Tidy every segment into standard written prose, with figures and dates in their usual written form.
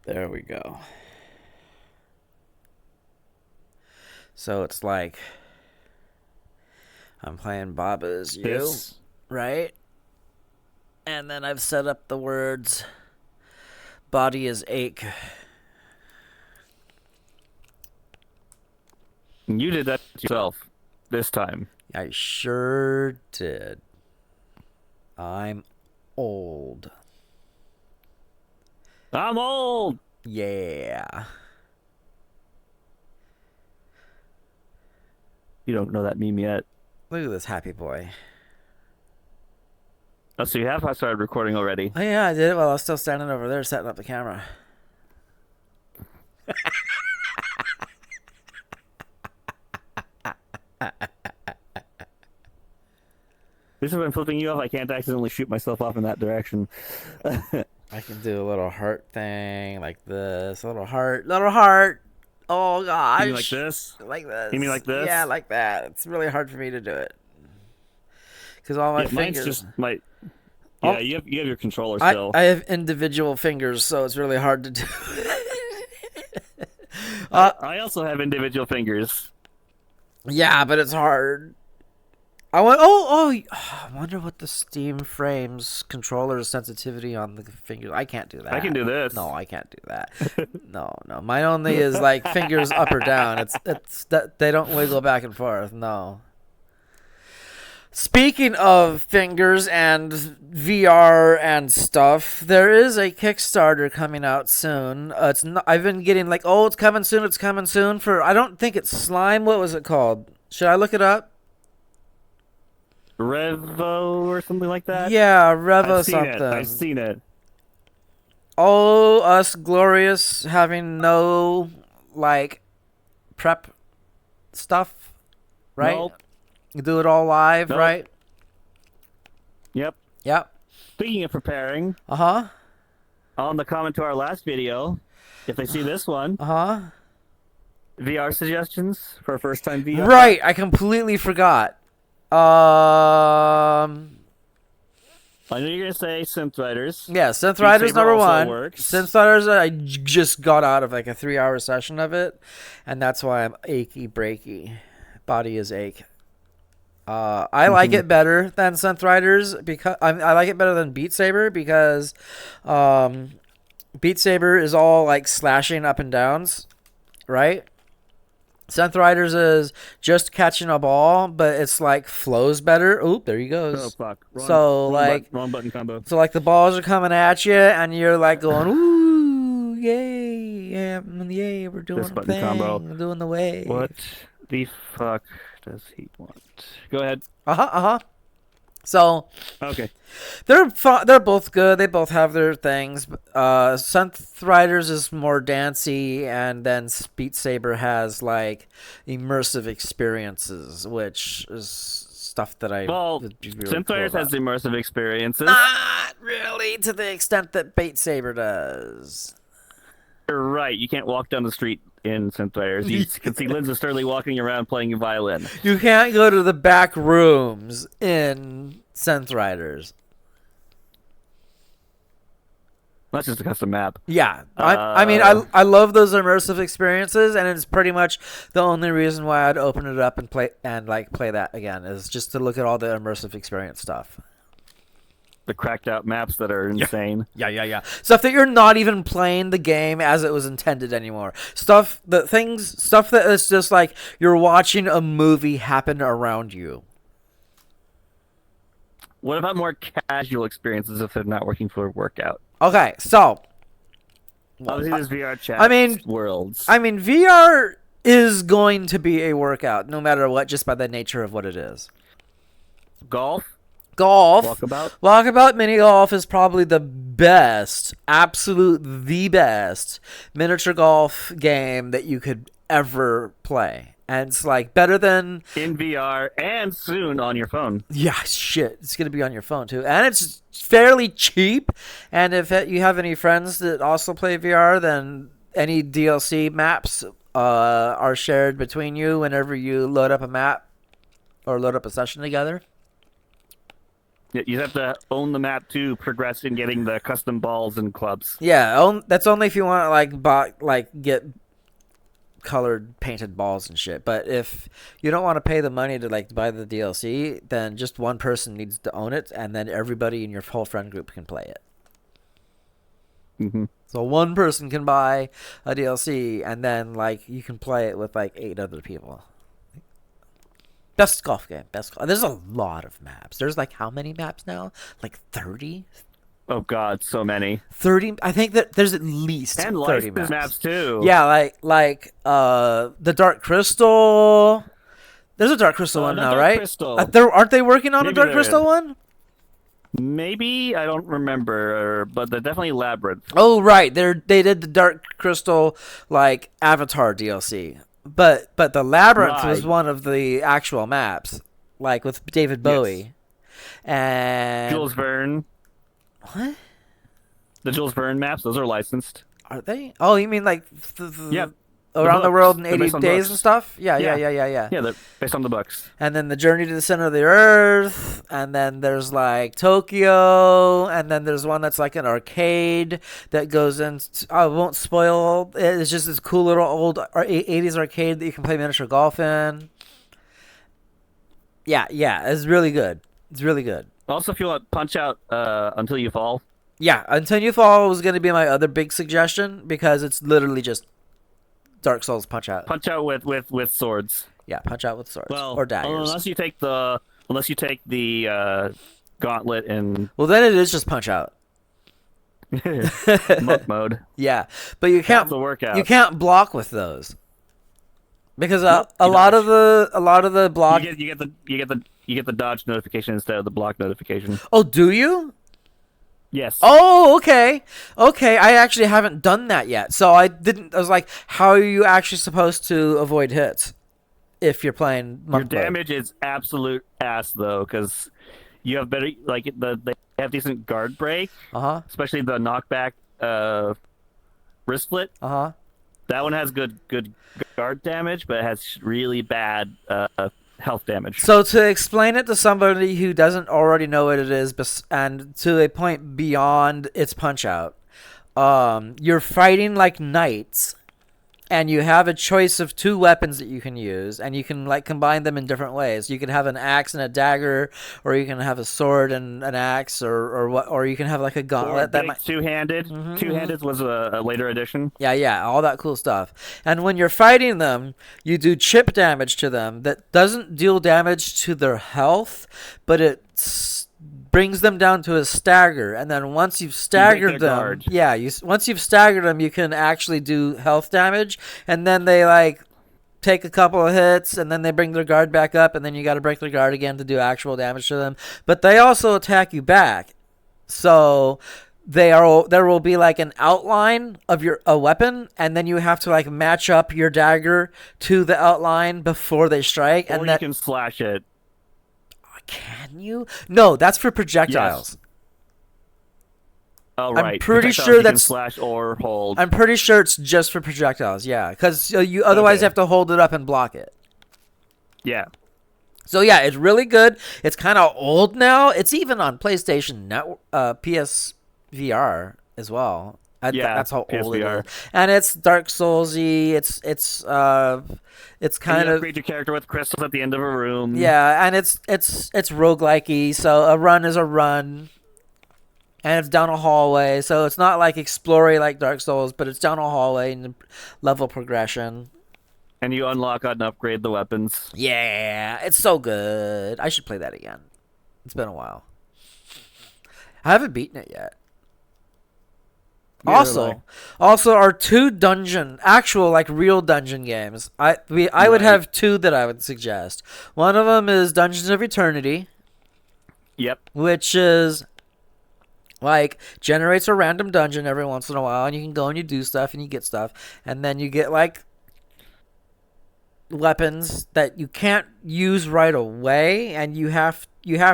There we go. So it's like I'm playing Baba is you, This right? And then I've set up the words body is ache. you did that yourself this time. I sure did. I'm old. I'm old. Yeah. You don't know that meme yet. Look at this happy boy. Oh, so you have I started recording already. Oh yeah, I did it while I was still standing over there setting up the camera. This is when flipping you off. I can't accidentally shoot myself off in that direction. I can do a little heart thing like this. A little heart. Little heart. Oh You mean like gosh. this? Like this. You mean like Yeah, this? like that. It's really hard for me to do it. Because all my Yeah, mine's fingers. just my. Oh, Yeah, you have your controller I, still. I have individual fingers, so it's really hard to do. I uh, I also have individual fingers. yeah, but it's hard. I want. I wonder what the Steam Frames controller's sensitivity on the fingers. I can't do I can that. do this. No, I can't do that. No, no. Mine only is like fingers up or down. It's that they don't wiggle back and forth. No. Speaking of fingers and VR and stuff, there is a Kickstarter coming out soon. It's not, I've been getting like, oh, it's coming soon. It's coming soon for. I don't think it's Slime. What was it called? Should I look it up? Revo or something like that. Yeah, I've Revo seen it. I've something. seen it. Oh, us glorious having no like prep stuff, right? Nope. You do it all live, Nope. right? Yep. Yep. Speaking of preparing, Uh huh. on the comment to our last video, if they see this one, Uh huh. VR suggestions for first time VR. Right. I completely forgot. I know you're gonna say Synth Riders. Yeah, Synth Beat Riders Saber number also one. works. Synth Riders, just got out of like a 3 hour session of it, and that's why I'm achy breaky. Body is ache. I like it better than Synth Riders because I like it better than Beat Saber because um, Beat Saber is all like slashing up and downs, right? Synth Riders is just catching a ball, but it's like flows better. Oop, there he Oh goes. fuck! So like, Wrong button combo. so like the balls are coming at you, and you're like going, ooh, yay, yeah, yay, we're doing This the button combo. thing, we're doing the wave. What the fuck does he want? Go ahead. Uh huh, uh huh. So Okay. they're both good. They both have their things. Synth Riders is more dancey, and then Beat Saber has like immersive experiences, which is stuff that I Well, would be really Synth cool Riders has about. immersive experiences. Not really to the extent that Beat Saber does. You're right. You can't walk down the street in Synth Riders. You can see Linda Sterling walking around playing a violin. You can't go to the back rooms in Synth Riders. That's just a custom map. Yeah, I mean, I love those immersive experiences, and it's pretty much the only reason why I'd open it up and play that again is just to look at all the immersive experience stuff. The cracked out maps that are insane. Yeah. Stuff that you're not even playing the game as it was intended anymore. Stuff that is just like you're watching a movie happen around you. What about more casual experiences if they're not working for a workout? Okay, so Obviously, there's VR chat. I mean- worlds. VR is going to be a workout no matter what, just by the nature of what it is. Golf, Golf. walkabout. Walkabout mini golf is probably the best, the best miniature golf game that you could ever play. And it's like better than, In VR and soon on your phone. yeah, shit. It's going to be on your phone too. And it's fairly cheap. And if you have any friends that also play VR, then any DLC maps are shared between you whenever you load up a map or load up a session together. You have to own the map to progress in getting the custom balls and clubs. Yeah, that's only if you want to get colored painted balls and shit. But if you don't want to pay the money to like buy the DLC, then just one person needs to own it, and then everybody in your whole friend group can play it. Hmm. So one person can buy a DLC, and then like you can play it with like 8 other people. Best golf game. Best golf. There's a lot of maps. There's like how many maps now? Like 30? Oh God, so many. 30. I think that there's at least And 30 licensed maps. maps too. Yeah, like the Dark Crystal. There's a Dark Crystal one not now, Dark right? Crystal. Aren't they working on a Maybe Dark they're Crystal in. one? Maybe I don't remember, but they're definitely Labyrinth. Oh right, they did the Dark Crystal like Avatar DLC. But the Labyrinth was Right. one of the actual maps, like with David Bowie. And Jules Verne. what? The Jules Verne maps, those are licensed. Are they? Oh, you mean like Yeah. around the books. world in They're 80 based on days books. and stuff? Yeah. Yeah, they're based on the books. And then the Journey to the Center of the Earth, and then there's like Tokyo, and then there's one that's like an arcade that goes in. I won't spoil. It's just this cool little old 80s arcade that you can play miniature golf in. Yeah, it's really good. It's really good. Also, if you want Punch Out Until You Fall, Yeah, Until You Fall was going to be my other big suggestion because it's literally just Dark Souls Punch Out. Punch Out with swords. Yeah, Punch Out with swords Well, or daggers. unless you take the gauntlet and Well, then it is just Punch Out. monk mode. Yeah, but you can't. That's the workout. You can't block with those because Nope, a you lot dodge. of the block. You get the dodge notification instead of the block notification. Oh, do you? Yes. Oh, okay. I actually haven't done that yet, so I didn't. I was like, how are you actually supposed to avoid hits if you're playing Your monk mode? damage is absolute ass though, because you have better they have decent guard break, Uh especially the knockback wristlet. huh. That one has good guard damage, but it has really bad health damage. So to explain it to somebody who doesn't already know what it is, and to a point beyond its Punch Out, you're fighting like knights, and you have a choice of 2 weapons that you can use, and you can like combine them in different ways. You can have an axe and a dagger, or you can have a sword and an axe, or you can have like a Or gauntlet that big might. two-handed. Two-handed was a later addition. Yeah, all that cool stuff. And when you're fighting them, you do chip damage to them that doesn't deal damage to their health, but it brings them down to a stagger. And then once you've staggered their them, guard. yeah, once you've staggered them, you can actually do health damage. And then they like take a couple of hits, and then they bring their guard back up, and then you got to break their guard again to do actual damage to them. But they also attack you back. So there will be like an outline of a weapon, and then you have to like match up your dagger to the outline before they strike. Or And you can slash it. can you? No, that's for projectiles. Oh, I'm right. pretty Projectiles sure you can that's- slash or hold. I'm pretty sure it's just for projectiles. Yeah, because you otherwise Okay. have to hold it up and block it. Yeah. So yeah, it's really good. It's kind of old now. It's even on PlayStation PSVR as well. Yeah, That's how old it PSVR. is. And it's Dark Soulsy. It's And kind you of upgrade your character with crystals at the end of a room. yeah, and it's roguelike-y. So a run is a run, and it's down a hallway. So it's not like exploring like Dark Souls, but it's down a hallway and level progression. And you unlock and upgrade the weapons. Yeah, it's so good. I should play that again. It's been a while. I haven't beaten it yet. Neither have Also, our 2 actual like real dungeon games. I would Right. have 2 that I would suggest. One of them is Dungeons of Eternity, Yep. which is like generates a random dungeon every once in a while, and you can go and you do stuff and you get stuff, and then you get like weapons that you can't use right away, and you have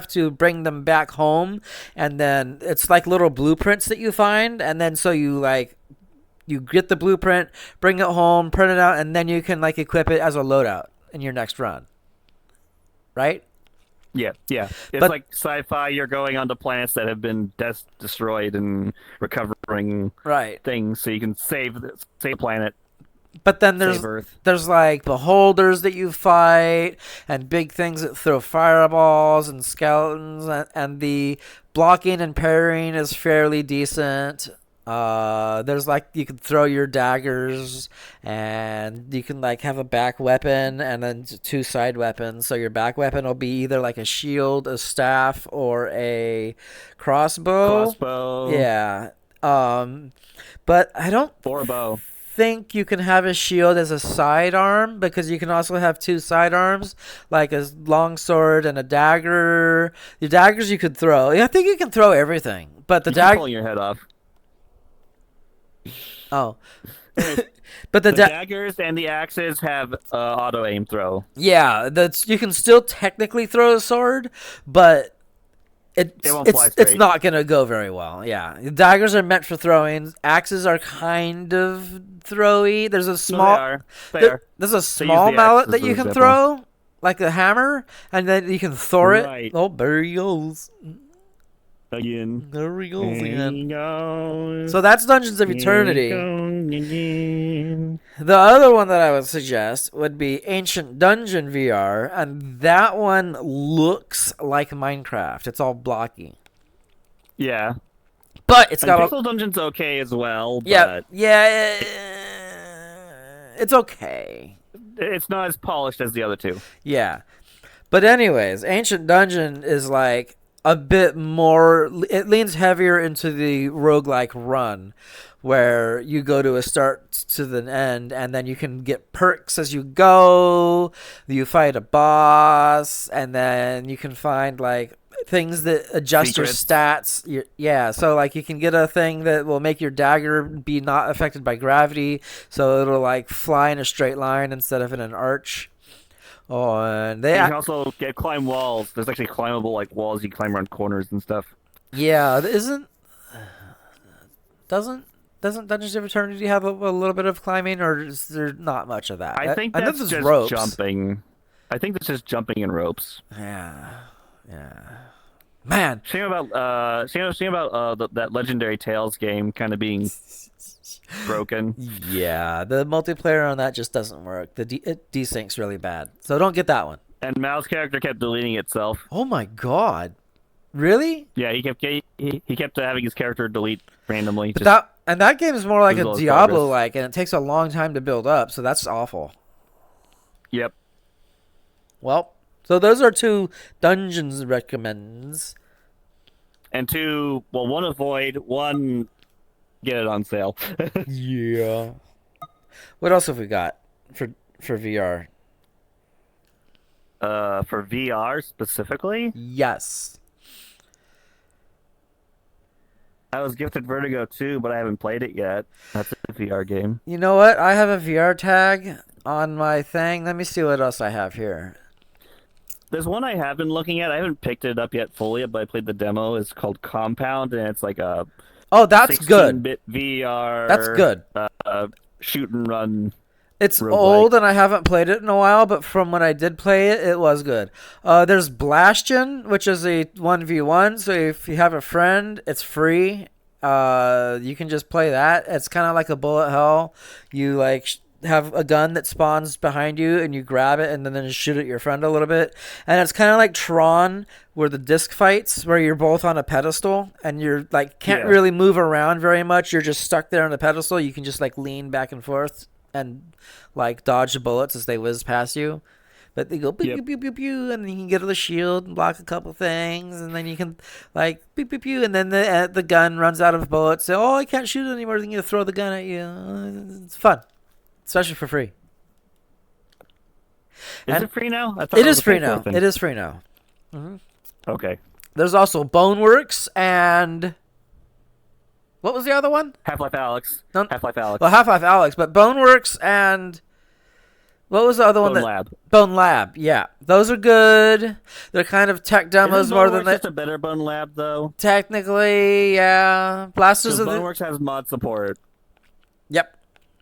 to bring them back home, and then it's like little blueprints that you find, and then so you get the blueprint, bring it home, print it out, and then you can like equip it as a loadout in your next run, right? Yeah. It's But like sci-fi. You're going onto planets that have been destroyed and recovering right. things, so you can save planet, But then save Earth. there's like beholders that you fight and big things that throw fireballs and skeletons and the blocking and parrying is fairly decent. There's like you can throw your daggers and you can like have a back weapon and then two side weapons. So your back weapon will be either like a shield, a staff, or a crossbow. Crossbow Yeah. Um, but I don't or a bow. think you can have a shield as a sidearm because you can also have two sidearms, like a long sword and a dagger. Your daggers you could throw. Yeah, I think you can throw everything, but the You keep dagger. pulling your head off. Oh, Anyways, but the daggers and the axes have auto aim throw. yeah, that's you can still technically throw a sword, but It won't fly it's straight. not gonna go very well. Yeah, the daggers are meant for throwing. Axes are kind of throwy. There's a No, small. they are. There's a use small the mallet axes that for you can example. throw, like a hammer, and then you can throw it. Right. Oh, there he goes. Again. There he goes There again. he goes. So that's Dungeons of Here he Eternity. goes again. The other one that I would suggest would be Ancient Dungeon VR, and that one looks like Minecraft. It's all blocky, Yeah. but it's And got Pixel Dungeon's okay as well, yeah, but yeah. It's okay. it's not as polished as the other two. Yeah. But anyways, Ancient Dungeon is like a bit more it leans heavier into the roguelike run where you go to a start to the end and then you can get perks as you go, you fight a boss and then you can find like things that adjust Secrets. your stats. Yeah, so like you can get a thing that will make your dagger be not affected by gravity, so it'll like fly in a straight line instead of in an arch. Oh, and You can also climb walls. There's actually climbable like walls you can climb around corners and stuff. yeah, doesn't Dungeons of Eternity have a little bit of climbing, or is there not much of that? I think know that's there's just ropes. jumping. I think that's just jumping and ropes. Yeah, yeah. Man, Shame about that legendary Tales game kind of being broken. yeah, the multiplayer on that just doesn't work. It desyncs really bad, so don't get that one. And Mal's character kept deleting itself. Oh my god, really? Yeah, he kept having his character delete randomly. But that game is more like lose a all his Diablo like, and it takes a long time to build up, so that's awful. Yep. Well, so those are two dungeons recommends. And two, well, one avoid, one get it on sale. Yeah. What else have we got for VR? For VR specifically, Yes. I was gifted Vertigo 2, but I haven't played it yet. That's a VR game. You know what? I have a VR tag on my thing. Let me see what else I have here. There's one I have been looking at. I haven't picked it up yet fully, but I played the demo. It's called Compound, and it's like a Oh, that's good. 16-bit VR. That's good. Shoot and run. It's roguelike. old and I haven't played it in a while, but from when I did play it, it was good. There's Blastion, which is a 1v1, so if you have a friend, it's free. You can just play that. It's kind of like a bullet hell. You like have a gun that spawns behind you and you grab it and then shoot at your friend a little bit. And it's kind of like Tron, where the disc fights, where you're both on a pedestal and you're like can't Yeah. really move around very much. You're just stuck there on the pedestal. You can just like lean back and forth and like dodge the bullets as they whiz past you. But they go pew, Yep. pew, pew, pew, pew, and then you can get to the shield and block a couple things, and then you can like pew, pew, pew, and then the gun runs out of bullets. So, oh, I can't shoot anymore. Then you throw the gun at you. It's fun, especially for free. Is And it free now? I thought It was is a free pay-for now. thing. It is free now. Okay. There's also Boneworks and what was the other one? Half-Life Alex. No- Half-Life Alex. Well, Half-Life Alex, but Boneworks and what was the other one? Bone Lab. Bone Lab. Yeah, those are good. They're kind of tech demos Isn't more than Boneworks they. just a better Bone Lab though? Technically, yeah. Blasters Because of the. Boneworks has mod support. Yep.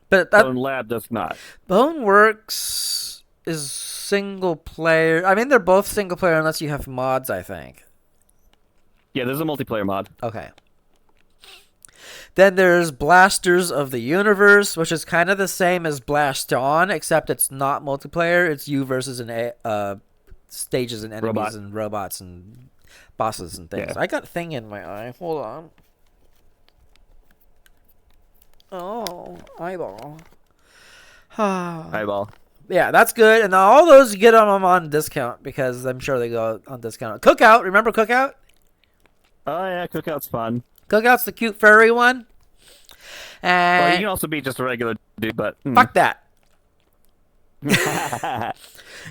But that Bone Lab does not. Boneworks is single player. I mean, they're both single player unless you have mods, I think. Yeah, there's a multiplayer mod. Okay. Then there's Blasters of the Universe, which is kind of the same as Blast On, except it's not multiplayer. It's you versus stages and enemies and robots and bosses and things. Yeah. I got a thing in my eye. Hold on. Oh, eyeball. Eyeball. Yeah, that's good. And all those you get them on discount because I'm sure they go on discount. Cookout, remember Cookout? Oh yeah, Cookout's fun. Cookout's the cute furry one. Well, you And can also be just a regular dude, but fuck that.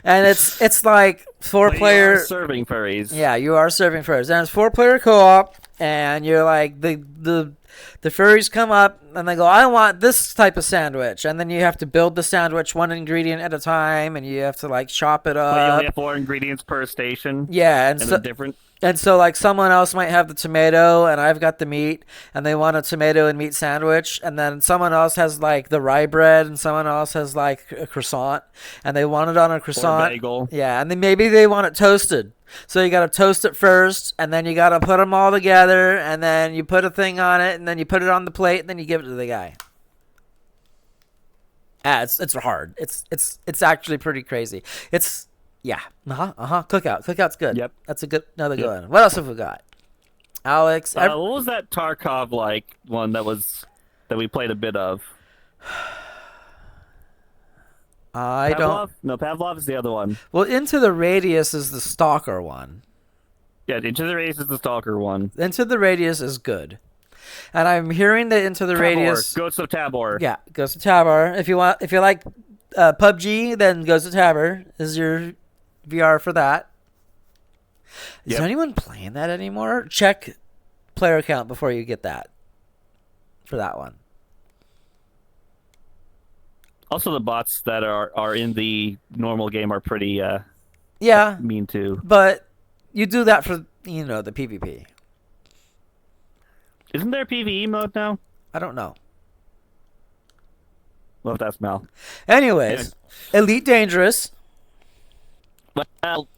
And it's like four-player serving furries. Yeah, you are serving furries. And it's 4-player co-op, and you're like the furries come up and they go, I want this type of sandwich, and then you have to build the sandwich one ingredient at a time, and you have to like chop it But you only up. have 4 ingredients per station. Yeah, And they're different. and so like someone else might have the tomato and I've got the meat, and they want a tomato and meat sandwich, and then someone else has like the rye bread and someone else has like a croissant, and they want it on a croissant. bagel. Yeah, and then maybe they want it toasted. So you got to toast it first, and then you got to put them all together, and then you put a thing on it, and then you put it on the plate, and then you give it to the guy. It's hard. It's actually pretty crazy. Cookout's good. Yep. That's another good one. What else have we got? Alex. What was that Tarkov like one that we played a bit of? I Pavlov? don't. No, Pavlov is the other one. Well, Into the Radius is the Stalker one. Yeah, Into the Radius is the Stalker one. Into the Radius is good, and I'm hearing that Into the Radius. Ghosts of Tabor. Yeah, goes to Tabor. If you like PUBG, then goes to Tabor. Is your VR for that? Is Yep. anyone playing that anymore? Check player count before you get that. For that one. Also, the bots that are in the normal game are pretty Yeah, mean too. but you do that for the PvP. Isn't there a PvE mode now? I don't know. Well, if that's Mel. Anyways, Elite Dangerous. Well,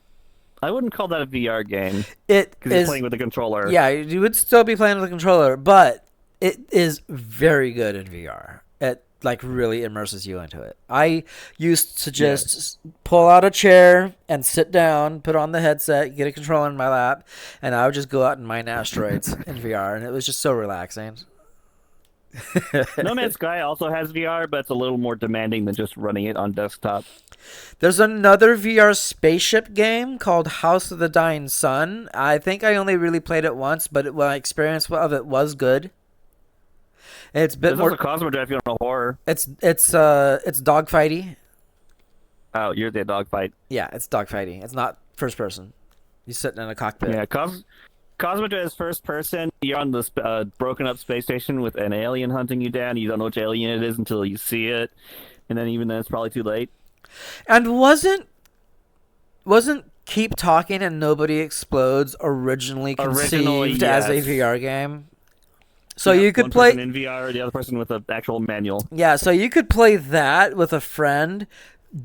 I wouldn't call that a VR game It because you're is. playing with a controller. Yeah, you would still be playing with a controller, but it is very good in VR. It like really immerses you into it. I used to just pull out a chair and sit down, put on the headset, get a controller in my lap, and I would just go out and mine asteroids in VR, and it was just so relaxing. No Man's Sky also has VR, but it's a little more demanding than just running it on desktop. There's another VR spaceship game called House of the Dying Sun. I think I only really played it once, but my experience of it was good. It's a bit There's more. also Cosmodrive if you want a horror. It's dogfighty. Oh, you're the dogfight. Yeah, it's dogfighting. It's not first person. You're sitting in a cockpit. Yeah, Cosmodrive is first person. You're on this broken up space station with an alien hunting you down. You don't know which alien it is until you see it, and then even then it's probably too late. And wasn't Keep Talking and Nobody Explodes originally conceived as a yes. VR game? So Yeah, you could one play person in VR, the other person with an actual manual. Yeah, so you could play that with a friend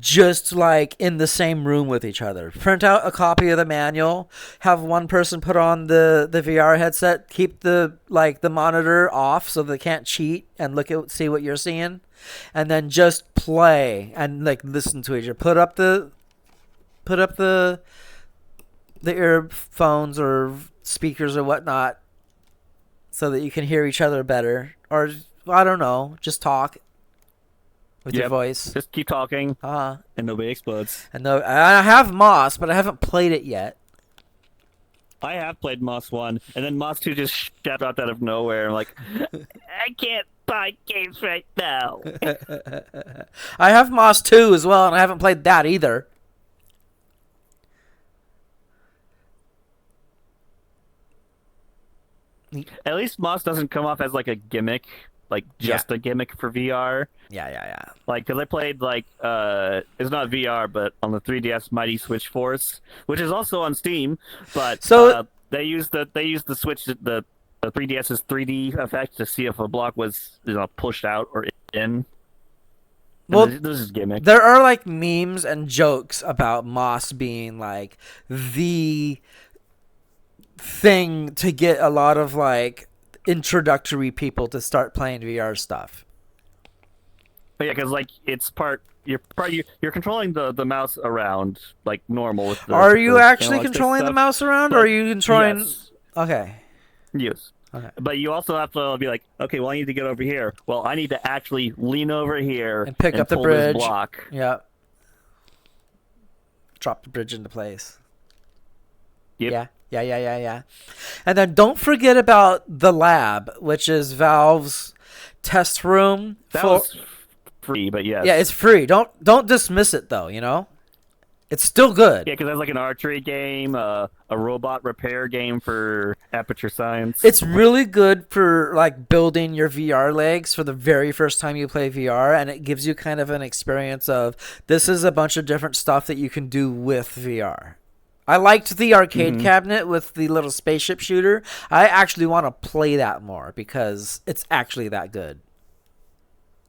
just like in the same room with each other. Print out a copy of the manual, have one person put on the VR headset, keep the monitor off so they can't cheat and see what you're seeing, and then just play and like listen to each other. Put up the earphones or speakers or whatnot so that you can hear each other better, or I don't know, just talk with your voice. Just keep talking, And nobody explodes. I have Moss, but I haven't played it yet. I have played Moss 1, and then Moss 2 just shot out of nowhere. I'm like, I can't buy games right now. I have Moss 2 as well, and I haven't played that either. At least Moss doesn't come off as like a gimmick, like just a gimmick for VR. Yeah. Like, because I played like it's not VR, but on the 3DS Mighty Switch Force, which is also on Steam. But they use the Switch the 3DS's 3D effect to see if a block was pushed out or in. Well, this is gimmick. there are like memes and jokes about Moss being like the thing to get a lot of like introductory people to start playing VR stuff. But yeah, because like it's you're controlling the mouse around like normal with the. Are you the actually analog stick controlling the stuff, mouse around, or but are you controlling? Yes. Okay. Yes. Okay. But you also have to be like, okay, well, I need to get over here. Well, I need to actually lean over here And pick up the pull bridge. This block. Yeah. Drop the bridge into place. Yep. Yeah. And then don't forget about the lab, which is Valve's test room. That was free, but yes. Yeah, it's free. Don't dismiss it though. You know, it's still good. Yeah, because that's like an archery game, a robot repair game for Aperture Science. It's really good for like building your VR legs for the very first time you play VR, and it gives you kind of an experience of this is a bunch of different stuff that you can do with VR. I liked the arcade cabinet with the little spaceship shooter. I actually want to play that more because it's actually that good.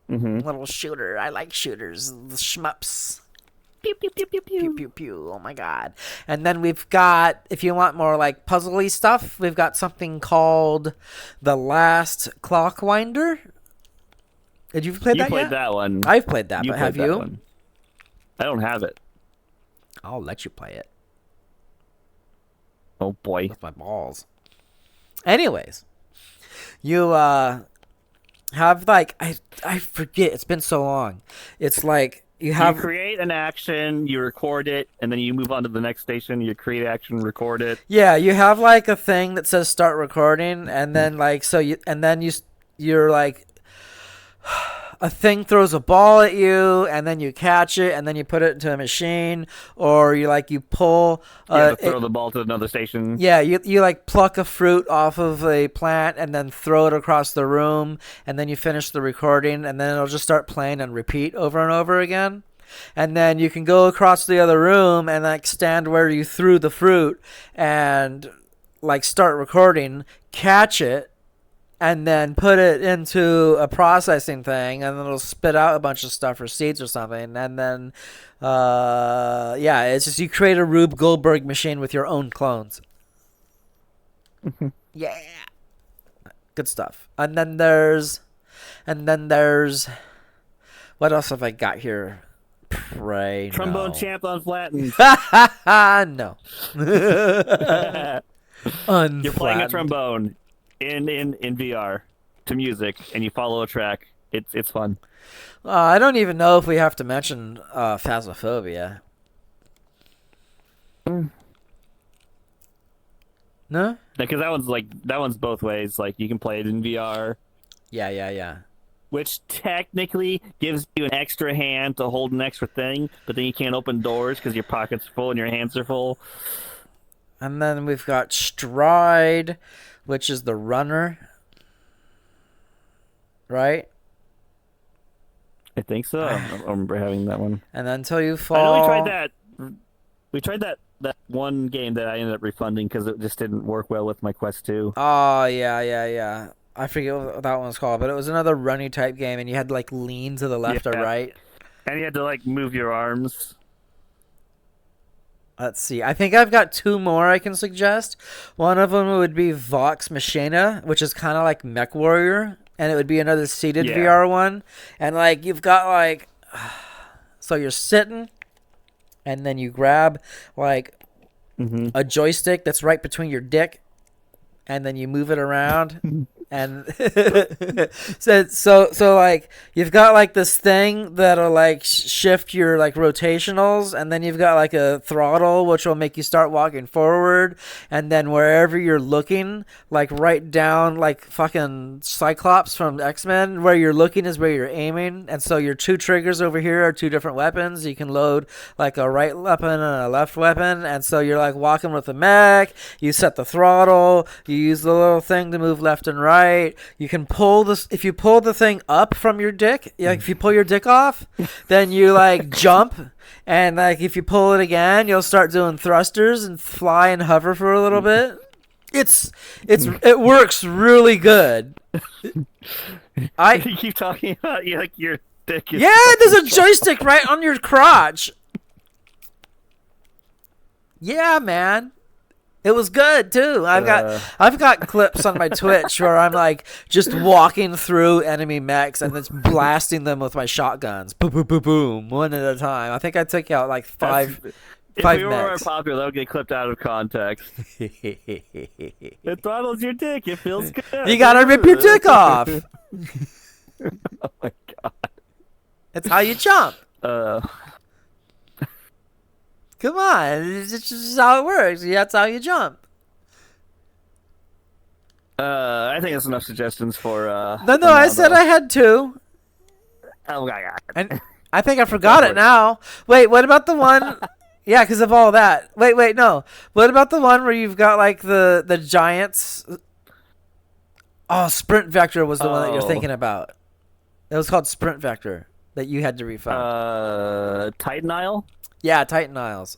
Little shooter. I like shooters. The shmups. Pew, pew, pew, pew, pew. Pew, pew, pew. Oh my god. And then we've got, if you want more like puzzly stuff, we've got something called The Last Clockwinder. Did you play that yet? You played that one. I've played that, but played have that you? one. I don't have it. I'll let you play it Oh boy. with my balls. Anyways, you have like I forget, it's been so long. It's like you have You create an action, you record it, and then you move on to the next station. You create action, record it. yeah, you have like a thing that says start recording, and then like you're like a thing throws a ball at you, and then you catch it, and then you put it into a machine, or you pull. You have to throw the ball to another station. Yeah, you like pluck a fruit off of a plant and then throw it across the room, and then you finish the recording, and then it'll just start playing and repeat over and over again. And then you can go across the other room and like stand where you threw the fruit and like start recording, catch it, and then put it into a processing thing, and then it'll spit out a bunch of stuff or seeds or something, and then it's just you create a Rube Goldberg machine with your own clones. Yeah, good stuff. And then there's what else have I got here? Pray Trombone no. champ unflattened. No. Unflattened. You're playing a trombone in VR to music, and you follow a track. It's fun. I don't even know if we have to mention Phasmophobia. No? Because that one's both ways. Like you can play it in VR, Yeah. which technically gives you an extra hand to hold an extra thing, but then you can't open doors because your pocket's full and your hands are full. And then we've got Stride, which is the runner. Right? I think so. I don't remember having that one. And then Until You I Fall. know we tried that. We tried that one game that I ended up refunding because it just didn't work well with my Quest 2. Oh, yeah. I forget what that one's called, but it was another runny type game, and you had to like lean to the left or right. And you had to like move your arms. Let's see. I think I've got two more I can suggest. One of them would be Vox Machina, which is kind of like MechWarrior, and it would be another seated VR one. And like you've got like, so you're sitting, and then you grab like a joystick that's right between your dick, and then you move it around. And so like you've got like this thing that'll like shift your like rotationals, and then you've got like a throttle which will make you start walking forward, and then wherever you're looking, like right down like fucking Cyclops from X-Men, where you're looking is where you're aiming. And so your two triggers over here are two different weapons. You can load like a right weapon and a left weapon, and so you're like walking with the mech. You set the throttle, you use the little thing to move left and right. You can pull this. If you pull the thing up from your dick, like if you pull your dick off, then you like jump, and like if you pull it again, you'll start doing thrusters and fly and hover for a little bit. It works really good. You keep talking about dick is Yeah, there's a joystick right on your crotch. Yeah, man. It was good too. I've got clips on my Twitch where I'm like just walking through enemy mechs and then blasting them with my shotguns. Boom, boom, boom, boom, one at a time. I think I took out like five If we were more mechs. popular, that would get clipped out of context. It throttles your dick. It feels good. You gotta rip your dick off. Oh my god. That's how you jump. Uh, Come on, it's just how it works. That's how you jump. I think that's enough suggestions for. No, for I now, said though. I had two, Oh my god. and I think I forgot it now. Wait, what about the one? Yeah, because of all that. Wait, no. What about the one where you've got like the giants? Oh, Sprint Vector was the one that you're Oh. thinking about. It was called Sprint Vector that you had to refund. Titan Isle. Yeah, Titan Isles.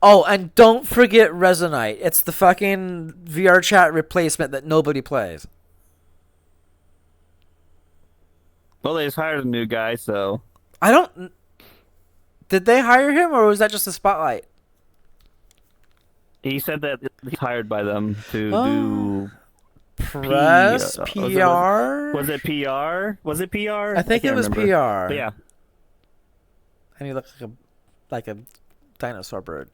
Oh, and don't forget Resonite. It's the fucking VR chat replacement that nobody plays. Well, they just hired a new guy, so I don't. Did they hire him, or was that just a spotlight? he said that he's hired by them to Oh. do. Press was PR. Was it PR? Was it PR? I think it can't was remember. PR. But yeah, And he looked like a dinosaur bird.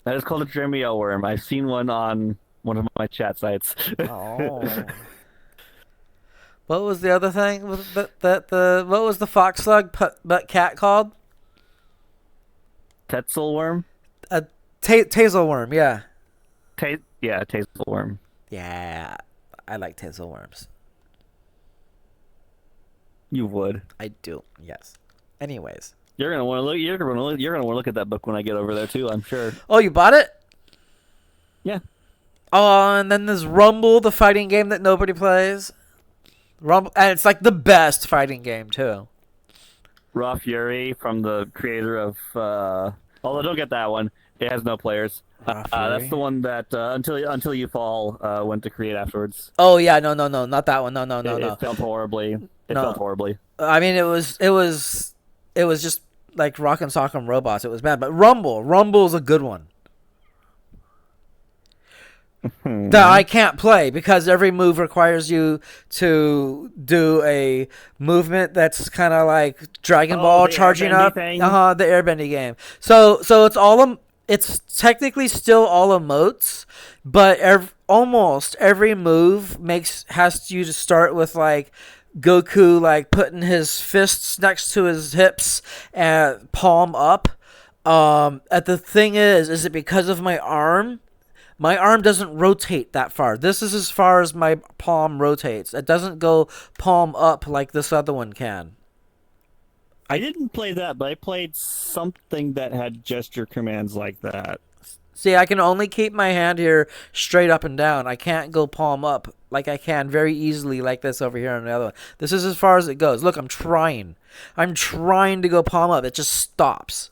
that is called a Dremio worm. I've seen one on one of my chat sites. Oh. What was the other thing? What was the fox slug but cat called? Tetzel worm. A tazel worm. Yeah. Yeah, Tetzel worm. Yeah. I like tazel worms. You would. I do. Yes. Anyways. You're gonna want to look. You're gonna want to look at that book when I get over there too. I'm sure. Oh, you bought it? Yeah. Oh, and then there's Rumble, the fighting game that nobody plays. Rumble, and it's like the best fighting game too. Raw Fury from the creator of. Although don't get that one. It has no players. Raw Fury? That's the one that Until You Fall went to create afterwards. Oh yeah, no, not that one. No. It felt horribly. It No. felt horribly. I mean, it was just like Rock'em Sock'em Robots. It was bad, but Rumble's a good one that I can't play because every move requires you to do a movement that's kind of like Dragon Ball the charging airbendy up. thing? The airbending game. So it's all it's technically still all emotes, but almost every move has you to start with like Goku like putting his fists next to his hips and palm up. The thing is it because of my arm? My arm doesn't rotate that far. This is as far as my palm rotates. It doesn't go palm up like this other one can. I didn't play that, but I played something that had gesture commands like that. See, I can only keep my hand here straight up and down. I can't go palm up like I can very easily like this over here on the other one. This is as far as it goes. Look, I'm trying. I'm trying to go palm up. It just stops.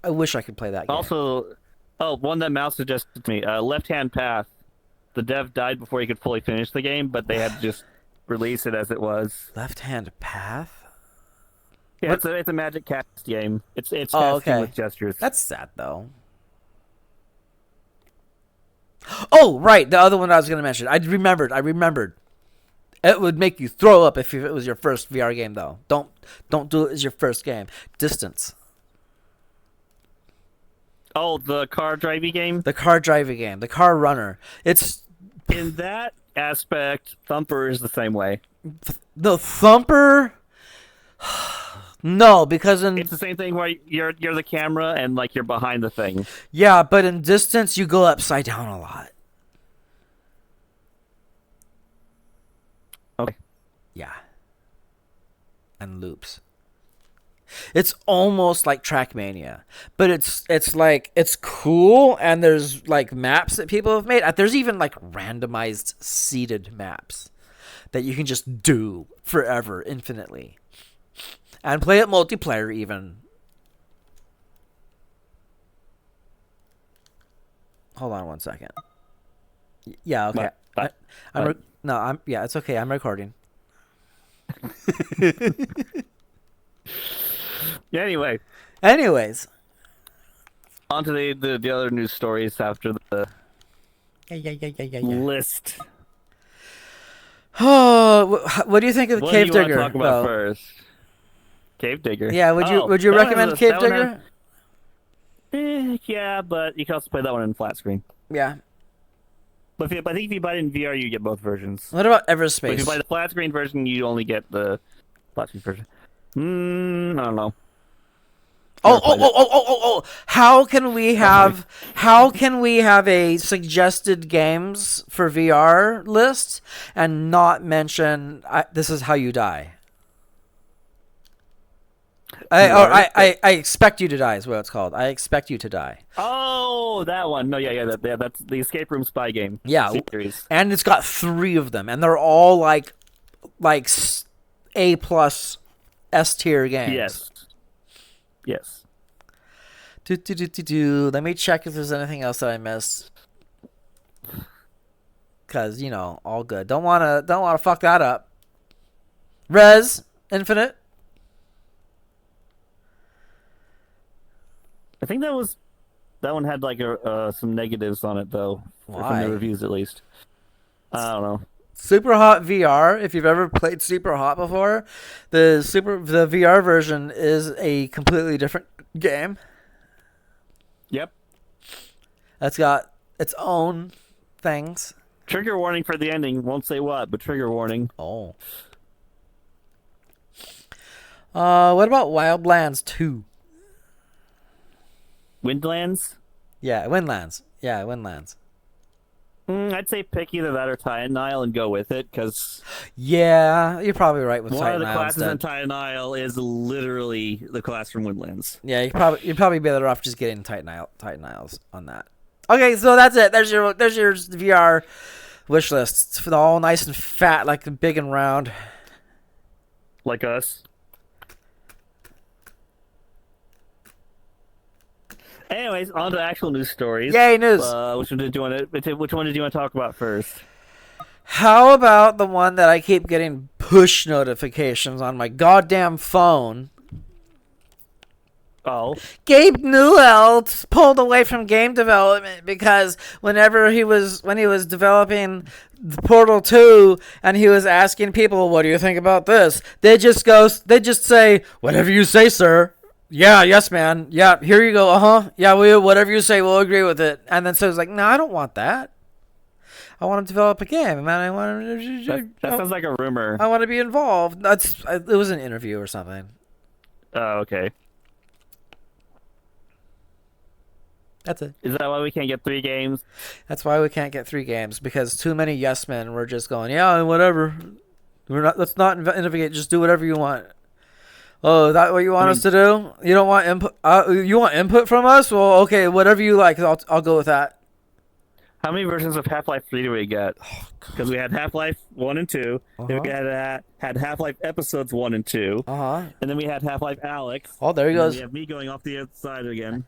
I wish I could play that game. Also, one that Mouse suggested to me, Left Hand Path. The dev died before he could fully finish the game, but they had to just release it as it was. Left Hand Path? Yeah, it's a Magic Cast game. It's Oh, casting okay. with gestures. That's sad, though. Oh, right. The other one I was going to mention. I remembered. It would make you throw up if it was your first VR game, though. Don't do it as your first game. Distance. Oh, the car driving game? The car driving game. The car runner. It's In that aspect, Thumper is the same way. the Thumper. No, because It's the same thing where you're the camera and like you're behind the thing. yeah, but in Distance you go upside down a lot. Okay. Yeah. And loops. It's almost like Trackmania, but it's like it's cool, and there's like maps that people have made. There's even like randomized seeded maps that you can just do forever, infinitely, and play it multiplayer even. Hold on one second. Yeah, okay. What? Yeah, it's okay. I'm recording. Yeah, anyway, Anyways. on to the other news stories after the Yeah. list. Oh, what do you think of What Cave do you want to Digger? talk about though? first? Cave Digger. Yeah, would you Oh, would you that one recommend has a- Cave that one Digger? yeah, but you can also play that one in flat screen. Yeah. But I think if you buy it in VR, you get both versions. What about But if you Everspace? buy the flat screen version, you only get the flat screen version. I don't know. Oh! How can we have a suggested games for VR list and not mention this is how you die? I expect you to die is what it's called. I expect you to die. Oh, that one. No, yeah, that's the Escape Room Spy game. Yeah, series. and it's got 3 of them, and they're all like A+ S tier games. Yes. Let me check if there's anything else that I missed. Cause all good. Don't wanna fuck that up. Res Infinite. I think that one had like some negatives on it though. From Why? the reviews at least. I don't know. Super Hot VR. If you've ever played Super Hot before, the VR version is a completely different game. Yep. That's got its own things. Trigger warning for the ending. Won't say what, but trigger warning. Oh. What about Wildlands 2? Windlands? Yeah, Windlands. I'd say pick either that or Titan Nile and go with it, because Yeah, you're probably right with one Titan of the Isle classes instead. in Titan Isle is literally the class from Windlands. Yeah, you'd probably be better off just getting Titan Isles on that. Okay, so that's it. There's your VR wish list. It's all nice and fat, like big and round. Like us. Anyways, on to actual news stories. Yay, news! Which one did you want to talk about first? How about the one that I keep getting push notifications on my goddamn phone? Oh. Gabe Newell pulled away from game development because when he was developing the Portal 2 and he was asking people, what do you think about this? They just say, whatever you say, sir. Yeah, yes, man. Yeah, here you go. Yeah, whatever you say, we'll agree with it. And then so it's like, no, I don't want that. I want to develop a game, man. That sounds like a rumor. I want to be involved. It was an interview or something. Oh, okay. That's it. Is that why we can't get 3 games? That's why we can't get 3 games, because too many yes men were just going, yeah, whatever. Let's not innovate. Just do whatever you want. Oh, is that what you want us to do? You don't want input? You want input from us? Well, okay, whatever you like. I'll go with that. How many versions of Half-Life 3 do we get? Because we had Half-Life 1 and 2. Then we had Half-Life Episodes 1 and 2. And then we had Half-Life Alyx. Oh, there he and goes. We have me going off the outside again.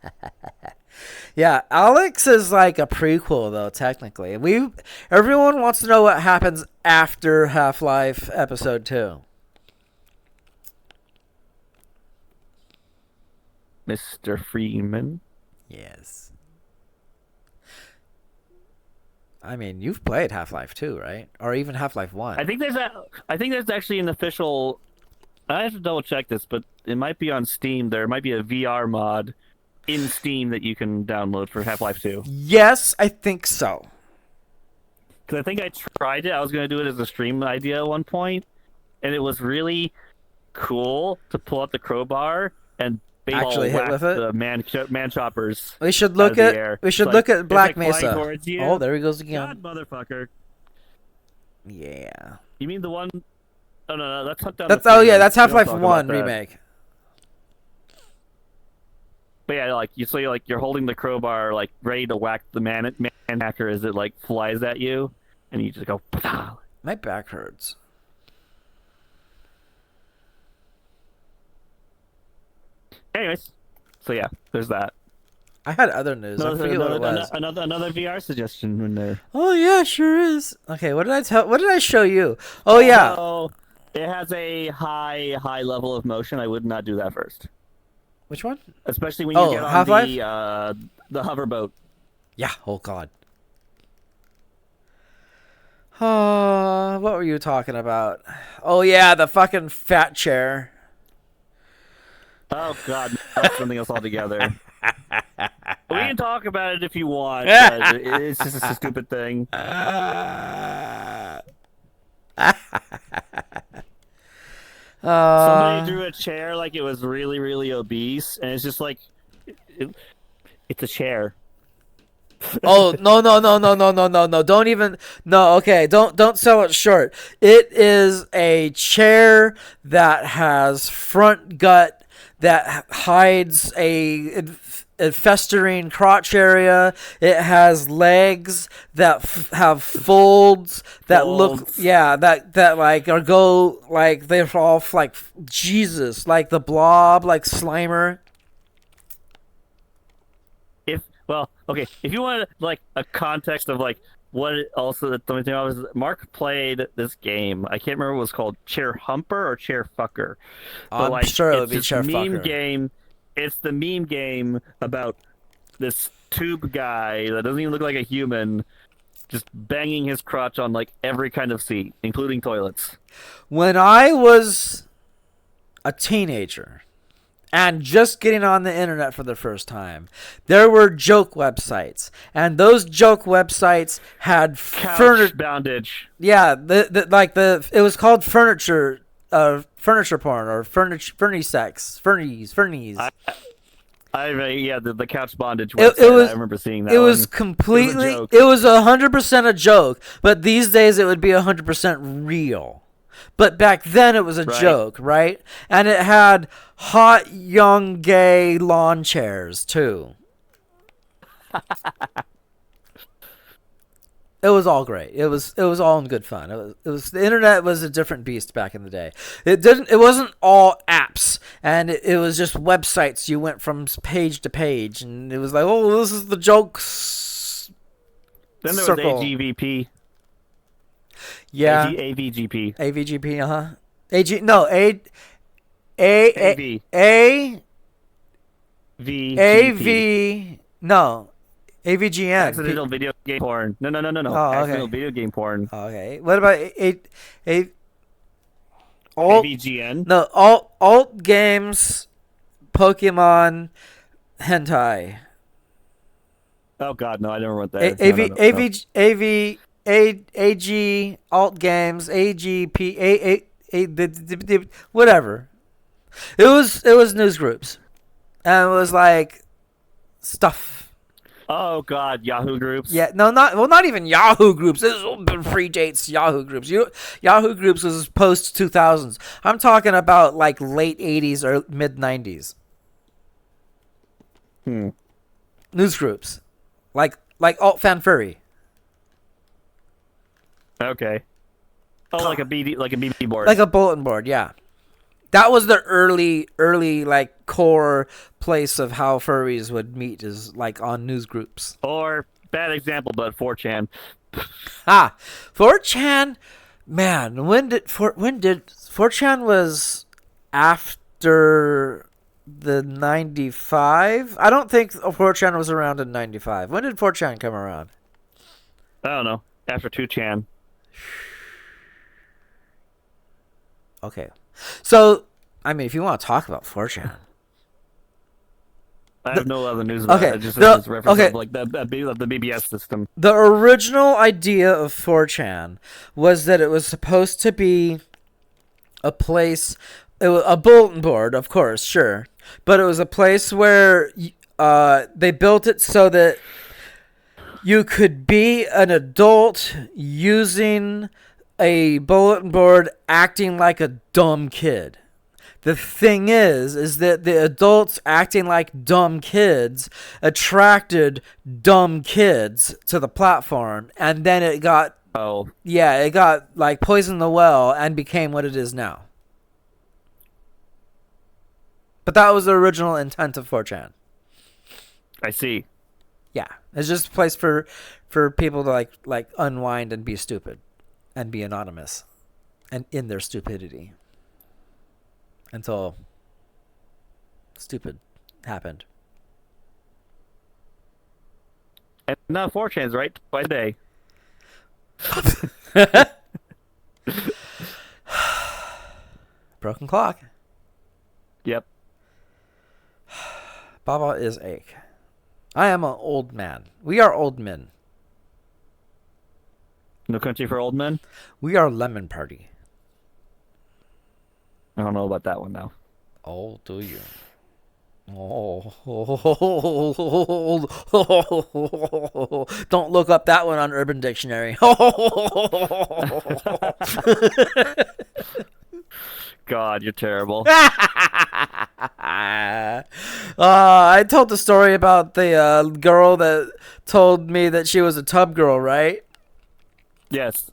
Yeah, Alyx is like a prequel, though, technically. Everyone wants to know what happens after Half-Life Episode 2. Mr. Freeman. Yes. I mean, you've played Half-Life 2, right? Or even Half-Life 1. I think there's actually an official. I have to double check this, but it might be on Steam. There might be a VR mod in Steam that you can download for Half-Life 2. Yes, I think so. Because I think I tried it. I was going to do it as a stream idea at one point, and it was really cool to pull out the crowbar and actually hit with it. The man choppers. We should look at Black Mesa. Oh, there he goes again. God, motherfucker. Yeah. You mean the one? Oh no, that's that's Half-Life 1 remake. But yeah, you're holding the crowbar, like ready to whack the man hacker as it like flies at you, and you just go. Pah! My back hurts. Anyways, so yeah, there's that. I had other news. I forget what it was. Another VR suggestion in there. Oh yeah, sure is. Okay, what did I show you? Oh yeah. So it has a high level of motion. I would not do that first, Which one? especially when you get on Half-Life? the hoverboat. Yeah. Oh god. What were you talking about? Oh yeah, the fucking fat chair. Oh god, that's something else altogether. We can talk about it if you want. But it's just a stupid thing. Somebody drew a chair like it was really, really obese, and it's just like it's a chair. Oh no! Don't even Okay, don't sell it short. It is a chair that has front gut that hides a festering crotch area. It has legs that have folds that look that like or go like they're all like Jesus, like the Blob, like Slimer. If you want like a context of like what it also the only thing I was Mark played this game. I can't remember what it was called, Chair Humper or Chair Fucker. But I'm sure it would be it's Chair this meme Fucker. game. It's the meme game about this tube guy that doesn't even look like a human, just banging his crotch on like every kind of seat, including toilets. When I was a teenager and just getting on the internet for the first time, there were joke websites, and those joke websites had Couch bondage. Yeah, it was called furniture porn or fernies. The couch bondage website. I remember seeing that. It was completely. It was 100% a joke, but these days it would be 100% real. But back then it was a joke, right? And it had hot, young, gay lawn chairs, too. It was all great. It was all in good fun. It was the internet was a different beast back in the day. It wasn't all apps, and it was just websites. You went from page to page, and it was like, oh, this is the jokes. Then there was AGVP. Yeah. AVGP. AVGP, AVGN. Accidental video game porn. No. Oh, Accidental video game porn. Okay. What about AVGN? No, alt games, Pokemon, hentai. Oh god, no, I never went there. AG, alt games, AGP, whatever. It was news groups, and it was like stuff. Oh god, Yahoo groups. Yeah, not even Yahoo groups. This predates Yahoo groups. Yahoo groups was post 2000s. I'm talking about like late 80s or mid 90s. News groups, like alt fan furry. Okay. Oh, like a BB board. Like a bulletin board, yeah. That was the early like core place of how furries would meet, is like on news groups. Or bad example, but 4chan. 4chan, man. When did 4chan was after the 95? I don't think 4chan was around in 95. When did 4chan come around? I don't know. After 2chan. Okay. So, I mean, if you want to talk about 4chan. I have no other news about it. Just reference of like the BBS system. The original idea of 4chan was that it was supposed to be a place, a bulletin board, of course, sure. But it was a place where they built it so that you could be an adult using a bulletin board acting like a dumb kid. The thing is that the adults acting like dumb kids attracted dumb kids to the platform, and then it got like poisoned the well and became what it is now. But that was the original intent of 4chan. I I see. Yeah, it's just a place for people to like unwind and be stupid, and be anonymous, and in their stupidity until stupid happened. And now 4chan's right twice a day. Broken clock. Yep. Baba is ache. I am an old man. We are old men. No Country for Old Men? We are lemon party. I don't know about that one now. Oh, do you? Oh, don't look up that one on Urban Dictionary. God, you're terrible. I told the story about the girl that told me that she was a tub girl, right? Yes.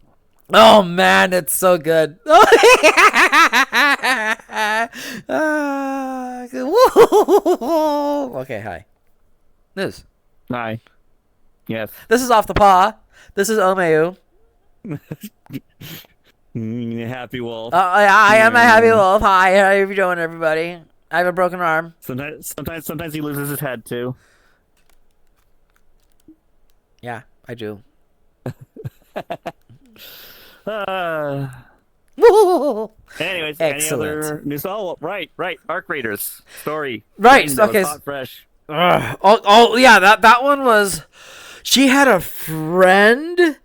Oh man, it's so good. Okay, hi. News. Hi. Yes. This is Off the Paw. This is Omeyu. Happy Wolf. I am a happy wolf. Hi, how are you doing, everybody? I have a broken arm. Sometimes he loses his head too. Yeah, I do. Anyways, Excellent. any other news? Oh, right. Arc Raiders story. Right, That was okay. hot, fresh. Yeah, that one was. She had a friend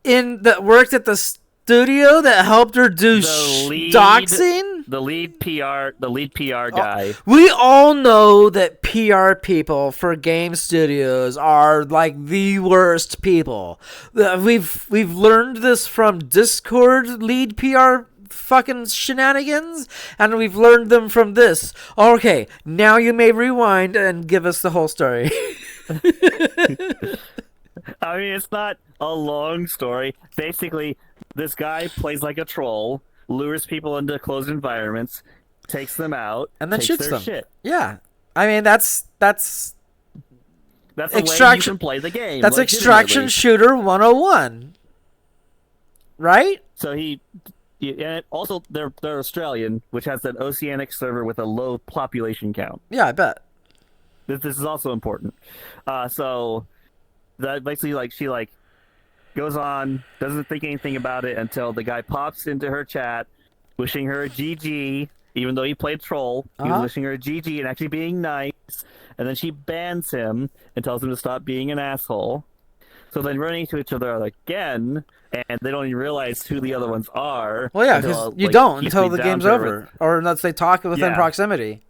that worked at the studio that helped her do doxing. The lead PR guy. We all know that PR people for game studios are like the worst people. We've learned this from Discord lead PR fucking shenanigans, and we've learned them from this. Okay, now you may rewind and give us the whole story. I mean, it's not a long story. Basically, this guy plays like a troll, lures people into closed environments, takes them out, And then takes shoots their them. shit. Yeah, I mean that's That's a way you Extraction- can play the game. that's extraction legitimately. shooter 101, right? So and also they're Australian, which has an oceanic server with a low population count. Yeah, I bet. This is also important. So that basically, like, she like goes on, doesn't think anything about it until the guy pops into her chat, wishing her a GG, even though he played troll. He Uh-huh. was wishing her a GG and actually being nice, and then she bans him and tells him to stop being an asshole. So then running into each other again, and they don't even realize who the other ones are. Well, yeah, until, because you like, don't he's until been the down game's to her over, or unless they talk within Yeah. proximity.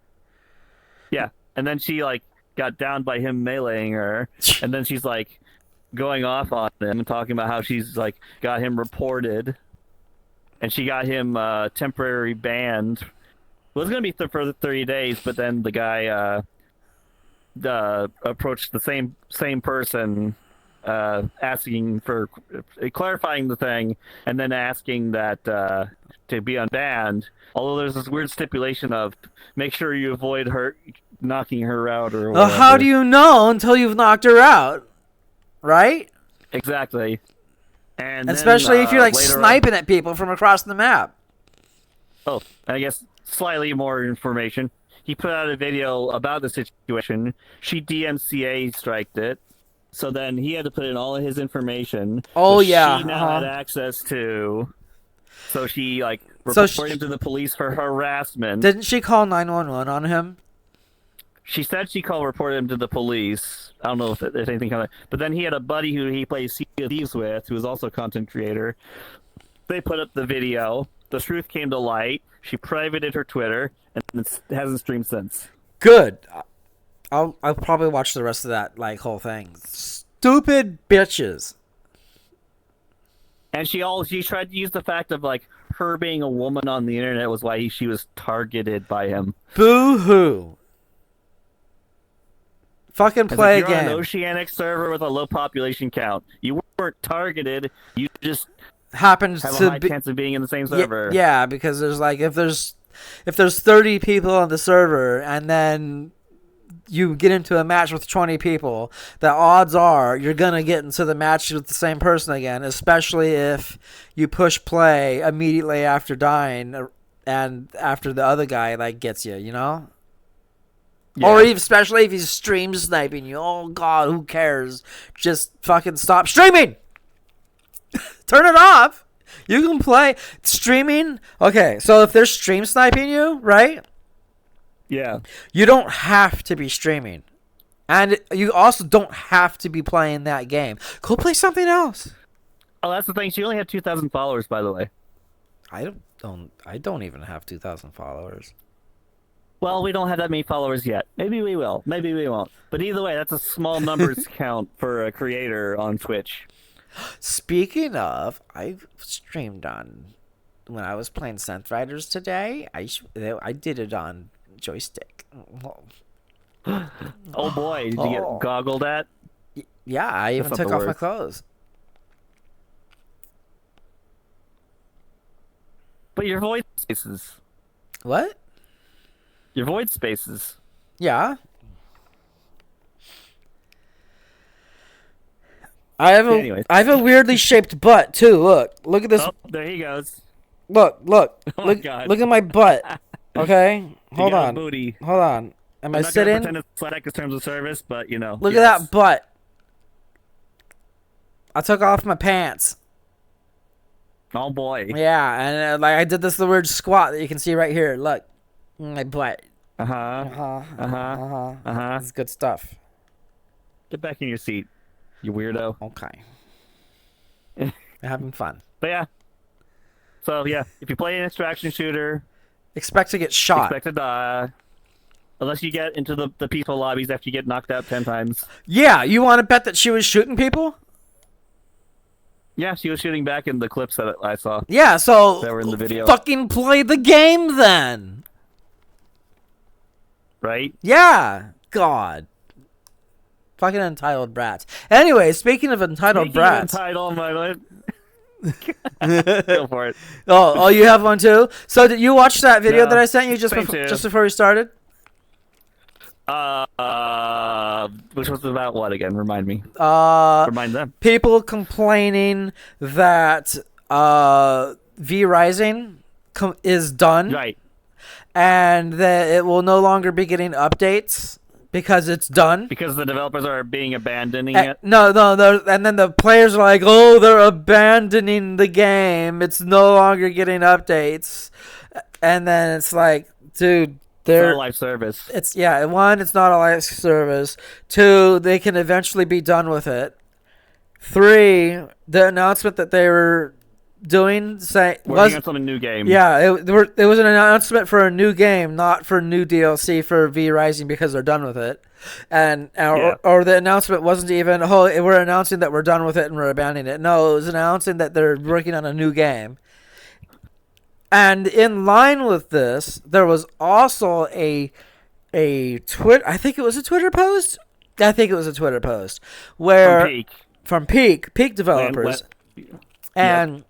Yeah, and then she like got down by him meleeing her, and then she's like going off on him and talking about how she's like got him reported, and she got him temporary banned. It was gonna be for 30 days, but then the guy approached the same person, asking for clarifying the thing, and then asking that to be unbanned. Although there's this weird stipulation of make sure you avoid her knocking her out or Well, whatever. how do you know until you've knocked her out, right? Exactly. And Especially then, if you're like later on- sniping at people from across the map. Oh, and I guess slightly more information. He put out a video about the situation. She DMCA striked it. So then he had to put in all of his information. Oh, which yeah, She now had access to. So she like So reported him to the police for harassment. Didn't she call 911 on him? She said she reported him to the police. I don't know if anything kind of. But then he had a buddy who he plays Sea of Thieves with, who is also a content creator. They put up the video. The truth came to light. She privated her Twitter, and it hasn't streamed since. Good. I'll probably watch the rest of that like whole thing. Stupid bitches. And she tried to use the fact of like her being a woman on the internet was why she was targeted by him. Boo hoo. Fucking It's play like, a you're on an game. oceanic server with a low population count. You weren't targeted. You just Happens have a to high be. chance of being in the same server. Yeah, because there's like if there's 30 people on the server and then you get into a match with 20 people, the odds are you're going to get into the match with the same person again, especially if you push play immediately after dying and after the other guy like gets you, you know? Yeah. Or even, especially if he's stream sniping you. Oh, God, who cares? Just fucking stop streaming! Turn it off! You can play streaming. Okay, so if they're stream sniping you, right? Yeah. You don't have to be streaming. And you also don't have to be playing that game. Go play something else. Oh, that's the thing. She only had 2,000 followers, by the way. I don't even have 2,000 followers. Well, we don't have that many followers yet. Maybe we will. Maybe we won't. But either way, that's a small numbers count for a creator on Twitch. Speaking of, I've streamed on when I was playing Synth Riders today. I did it on joystick. Oh boy, did you get goggled at? Yeah, I even not took the off my worst. clothes. But your void spaces. What? Your void spaces. Yeah. Anyways. I have a weirdly shaped butt too. Look at this. Oh, there he goes. Look, Oh my look, God. look at my butt. Okay, hold You got a on, booty. hold on. Am I I'm not gonna sitting? pretend it's athletic in terms of service, but you know. Look yes. at that butt. I took off my pants. Oh boy. Yeah, and like I did this weird squat that you can see right here. Look, my butt. Uh huh. Uh-huh. Uh-huh. Uh-huh. It's good stuff. Get back in your seat, you weirdo. Okay. I'm having fun. But yeah. So yeah, if you play an extraction shooter, Expect to get shot. expect to die. Unless you get into the peaceful lobbies after you get knocked out 10 times. Yeah, you want to bet that she was shooting people? Yeah, she was shooting back in the clips that I saw. Yeah, so That were in the video. fucking play the game then. Right? Yeah, God. Fucking entitled brats. Anyway, speaking of entitled Speaking brats. of entitled, my life. Go for it. Oh, you have one too? So did you watch that video No, that I sent you same too. just before we started? Which was about what again? Remind me. Remind them. People complaining that V Rising is done Right. and that it will no longer be getting updates because it's done. Because the developers are being abandoning And, it. no, and then the players are like, "Oh, they're abandoning the game. It's no longer getting updates." And then it's like, dude, It's not they're a live service. it's yeah, one, it's not a live service. Two, they can eventually be done with it. Three, the announcement that they were doing Working on some new game. yeah, it was an announcement for a new game, not for new DLC for V Rising because they're done with it. And Yeah. or the announcement wasn't even, "Oh, we're announcing that we're done with it and we're abandoning it." No, it was announcing that they're working on a new game. And in line with this, there was also a Twitter. I think it was a Twitter post. I think it was a Twitter post where From Peak. from Peak developers, Yep. and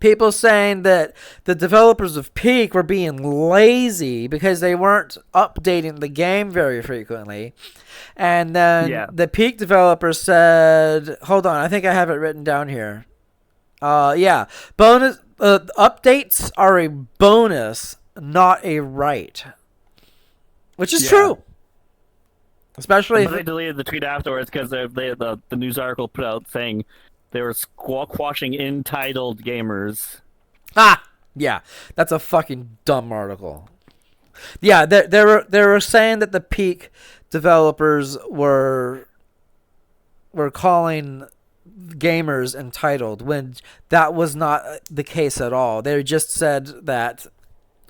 people saying that the developers of Peak were being lazy because they weren't updating the game very frequently. And then the Peak developers said, "Hold on, I think I have it written down here." Yeah, bonus updates are a bonus, not a right, which is true. Especially But they deleted the tweet afterwards because the news article put out saying they were squashing entitled gamers. Yeah, that's a fucking dumb article. Yeah, they were saying that the Peak developers were calling gamers entitled when that was not the case at all. They just said that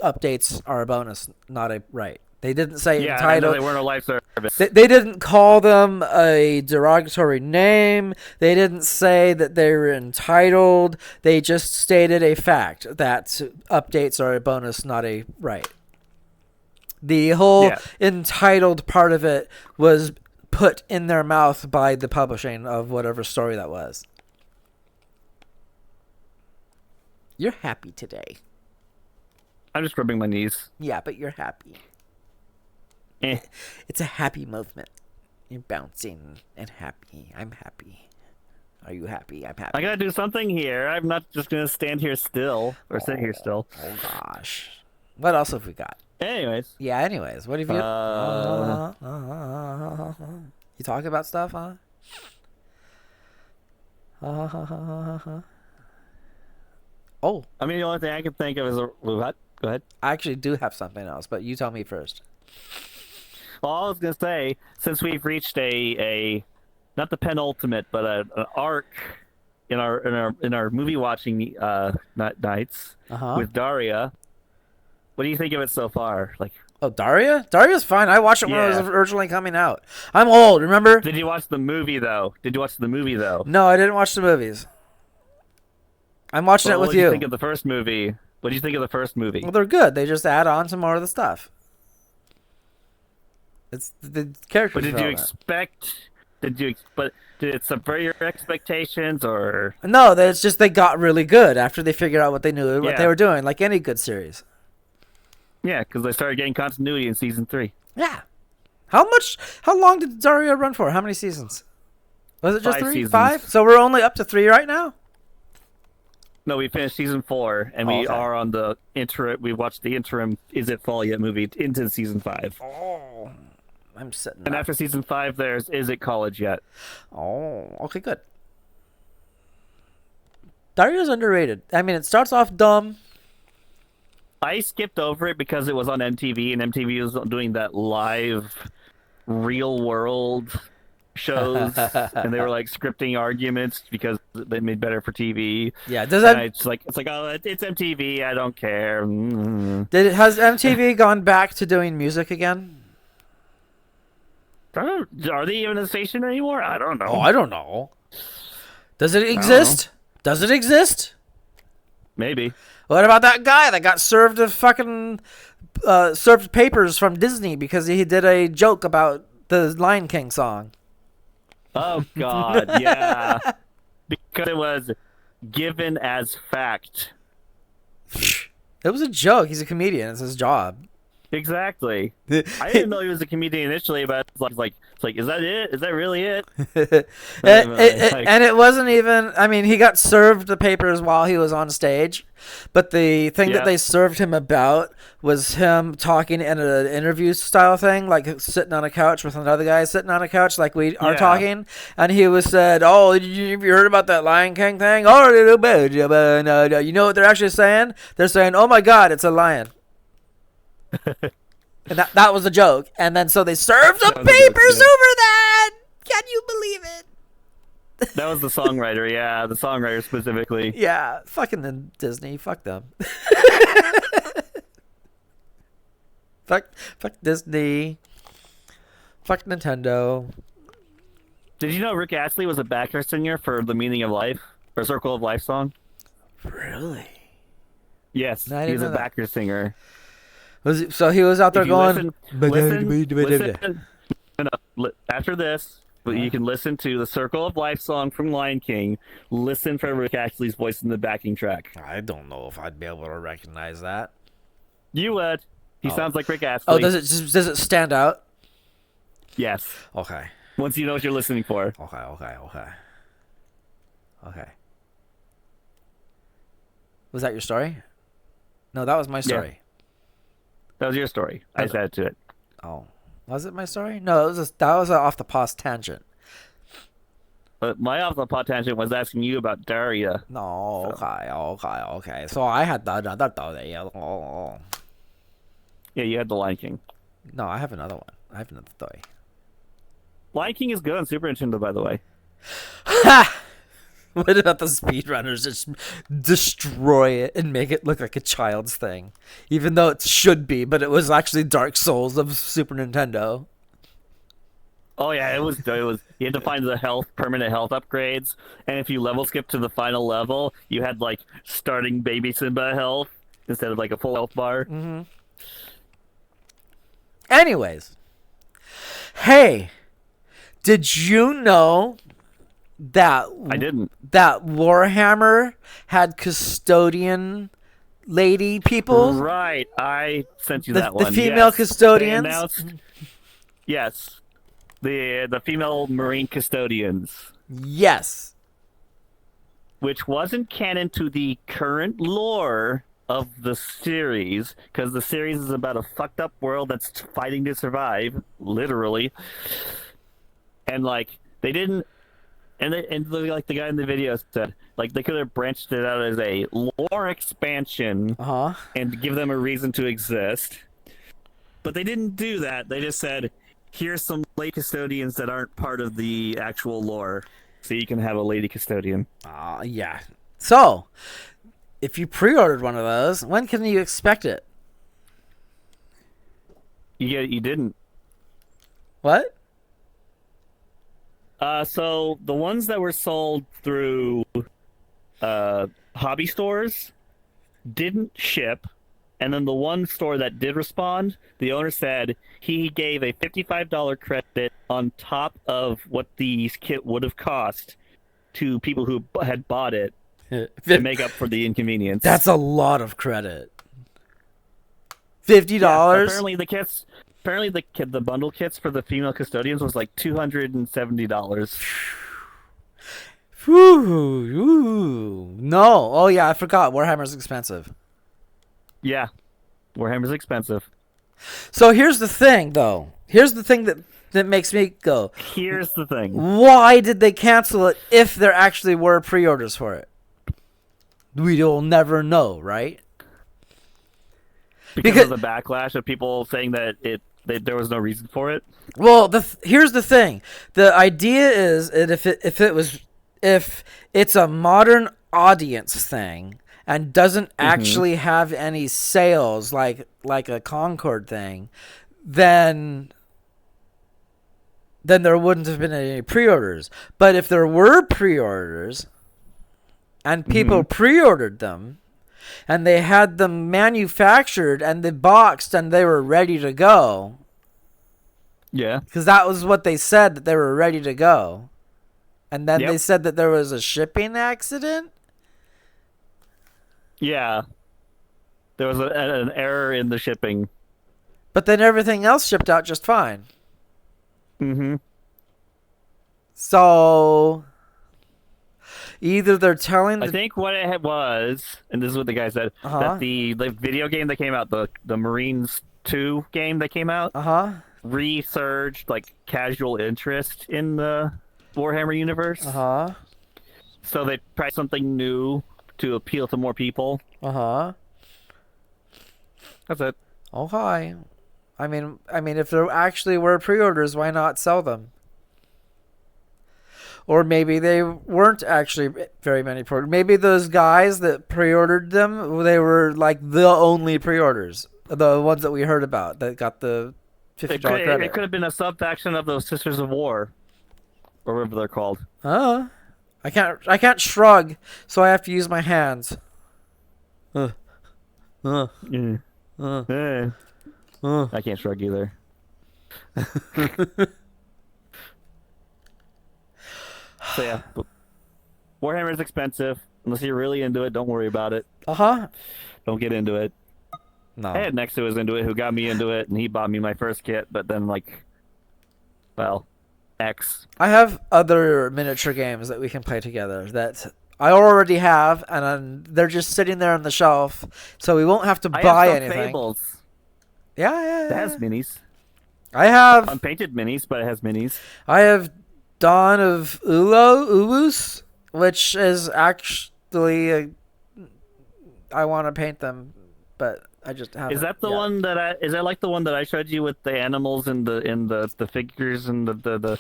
updates are a bonus, not a right. They didn't say entitled. They weren't a live service. They didn't call them a derogatory name. They didn't say that they were entitled. They just stated a fact that updates are a bonus, not a right. The whole entitled part of it was put in their mouth by the publishing of whatever story that was. You're happy today. I'm just rubbing my knees. Yeah, but you're happy. Eh. It's a happy movement. You're bouncing and happy. I'm happy. Are you happy? I'm happy. I gotta do something here. I'm not just gonna stand here still or sit here still. Oh gosh. What else have we got? Anyways, Yeah. Anyways, what have you? You talking about stuff, huh? Oh, I mean, the only thing I can think of is what? Go ahead. I actually do have something else, but you tell me first. Well, I was gonna say, since we've reached a not the penultimate, but an arc in our movie watching nights with Daria. What do you think of it so far? Like, Oh, Daria? Daria's fine. I watched it when it was Yeah. originally coming out. I'm old, remember? did you watch the movie though? No, I didn't watch the movies. I'm watching Well, it with what did you you. think of the first movie? What do you think of the first movie? Well, they're good. They just add on some more of the stuff. It's the character But did you development. expect? But did it subvert your expectations or? No, it's just they got really good after they figured out what they knew, what they Yeah. were doing, like any good series. Yeah, because they started getting continuity in season 3. Yeah. How long did Daria run for? How many seasons? Was it just 5 3? seasons. 5? So we're only up to 3 right now? No, we finished season 4, and we Okay. are on the interim. We watched the interim "Is It Fall Yet" movie into season 5, Oh. I'm sitting and up. after season 5, there's "Is It College Yet?" Oh, okay, good. Daria's underrated. I mean, it starts off dumb. I skipped over it because it was on MTV, and MTV was doing that live, real world shows, and they were like scripting arguments because they made better for TV. Yeah, does And that it's like oh, it's MTV. I don't care. has MTV gone back to doing music again? Are they even a station anymore? I don't know. Oh, I don't know. Does it exist? Does it exist? Maybe. What about that guy that got served a fucking served papers from Disney because he did a joke about the Lion King song? Oh God, yeah. Because it was given as fact. It was a joke. He's a comedian. It's his job. Exactly. I didn't know he was a comedian initially, but it's like, is that it? Is that really it? And it wasn't even. I mean, he got served the papers while he was on stage, but the thing that Yeah. they served him about was him talking in an interview style thing, like sitting on a couch with another guy sitting on a couch, like we are Yeah. talking. And he was said, "Oh, have you heard about that Lion King thing? Oh, no. You know what they're actually saying? They're saying, oh my God, it's a lion." And that was a joke. And then so they served some That was a joke, papers yeah. over that. Can you believe it? That was the songwriter, yeah, the songwriter specifically. Yeah, fucking Disney. Fuck them. fuck Disney. Fuck Nintendo. Did you know Rick Astley was a backer singer for "The Meaning of Life" or "Circle of Life" song? Really? Yes, No, I he didn't was a know that. backer singer. So he was out there If you going. listen, after this, you can listen to the "Circle of Life" song from Lion King. Listen for Rick Astley's voice in the backing track. I don't know if I'd be able to recognize that. You would. He Oh. sounds like Rick Astley. Oh, does it stand out? Yes. Okay. Once you know what you're listening for. Okay. Was that your story? No, that was my story. That was your story. I just added to it. Oh, was it my story? No, that was a off the pause tangent. But my off the pot tangent was asking you about Daria. No, okay. So I had another story. Oh. Yeah, you had the Lion King. No, I have another one. I have another story. Lion King is good on Super Nintendo, by the way. Ha! What about the speedrunners just destroy it and make it look like a child's thing? Even though it should be, but it was actually Dark Souls of Super Nintendo. Oh yeah, it was. You had to find the permanent health upgrades, and if you level skip to the final level, you had like starting baby Simba health instead of like a full health bar. Anyways, hey, did you know that I didn't. that Warhammer had custodian lady people, Right, I sent you the that one. female Yes. They custodians. announced, yes, the female marine custodians, Yes. which wasn't canon to the current lore of the series, because the series is about a fucked up world that's fighting to survive, literally. And like they didn't, like the guy in the video said, like they could have branched it out as a lore expansion Uh huh. and give them a reason to exist. But they didn't do that. They just said, here's some lady custodians that aren't part of the actual lore. So you can have a lady custodian. Yeah. So, if you pre-ordered one of those, when can you expect it? You didn't. What? So the ones that were sold through hobby stores didn't ship. And then the one store that did respond, the owner said he gave a $55 credit on top of what the kit would have cost to people who had bought it to make up for the inconvenience. That's a lot of credit. $50. Apparently the bundle kits for the female custodians was like $270. Whew. No. Oh yeah, I forgot. Warhammer's expensive. Yeah, Warhammer's expensive. So here's the thing, though. Here's the thing that makes me go. Here's the thing. Why did they cancel it if there actually were pre-orders for it? We'll never know, right? Because of the backlash of people saying that there was no reason for it. Well, here's the thing. The idea is that if it's a modern audience thing and doesn't actually have any sales like a Concord thing, then there wouldn't have been any pre-orders. But if there were pre-orders and people pre-ordered them and they had them manufactured and they boxed and they were ready to go. Yeah. Because that was what they said, that they were ready to go. And then they said that there was a shipping accident? Yeah. There was an error in the shipping. But then everything else shipped out just fine. Mm-hmm. So either they're telling I think what it was, and this is what the guy said, that the video game that came out, the Marines 2 game that came out, resurged like casual interest in the Warhammer universe. So they tried something new to appeal to more people. That's it. Oh, hi. I mean, if there actually were pre-orders, why not sell them? Or maybe they weren't actually very many pre-orders. Maybe those guys that pre-ordered them, they were like the only pre-orders. The ones that we heard about that got the $50 credit. It could have been a sub-faction of those Sisters of War. Or whatever they're called. I can't shrug, so I have to use my hands. I can't shrug either. So yeah, Warhammer is expensive. Unless you're really into it, don't worry about it. Don't get into it. No. I had next to was into it, who got me into it, and he bought me my first kit. But then, X. I have other miniature games that we can play together that I already have, and they're just sitting there on the shelf, so we won't have to buy anything. Fables. Yeah. It has minis. I have unpainted minis, but it has minis. I have Dawn of Uwus, which is actually I want to paint them, but I just haven't. Is that the one that is that like the one that I showed you with the animals and the figures and the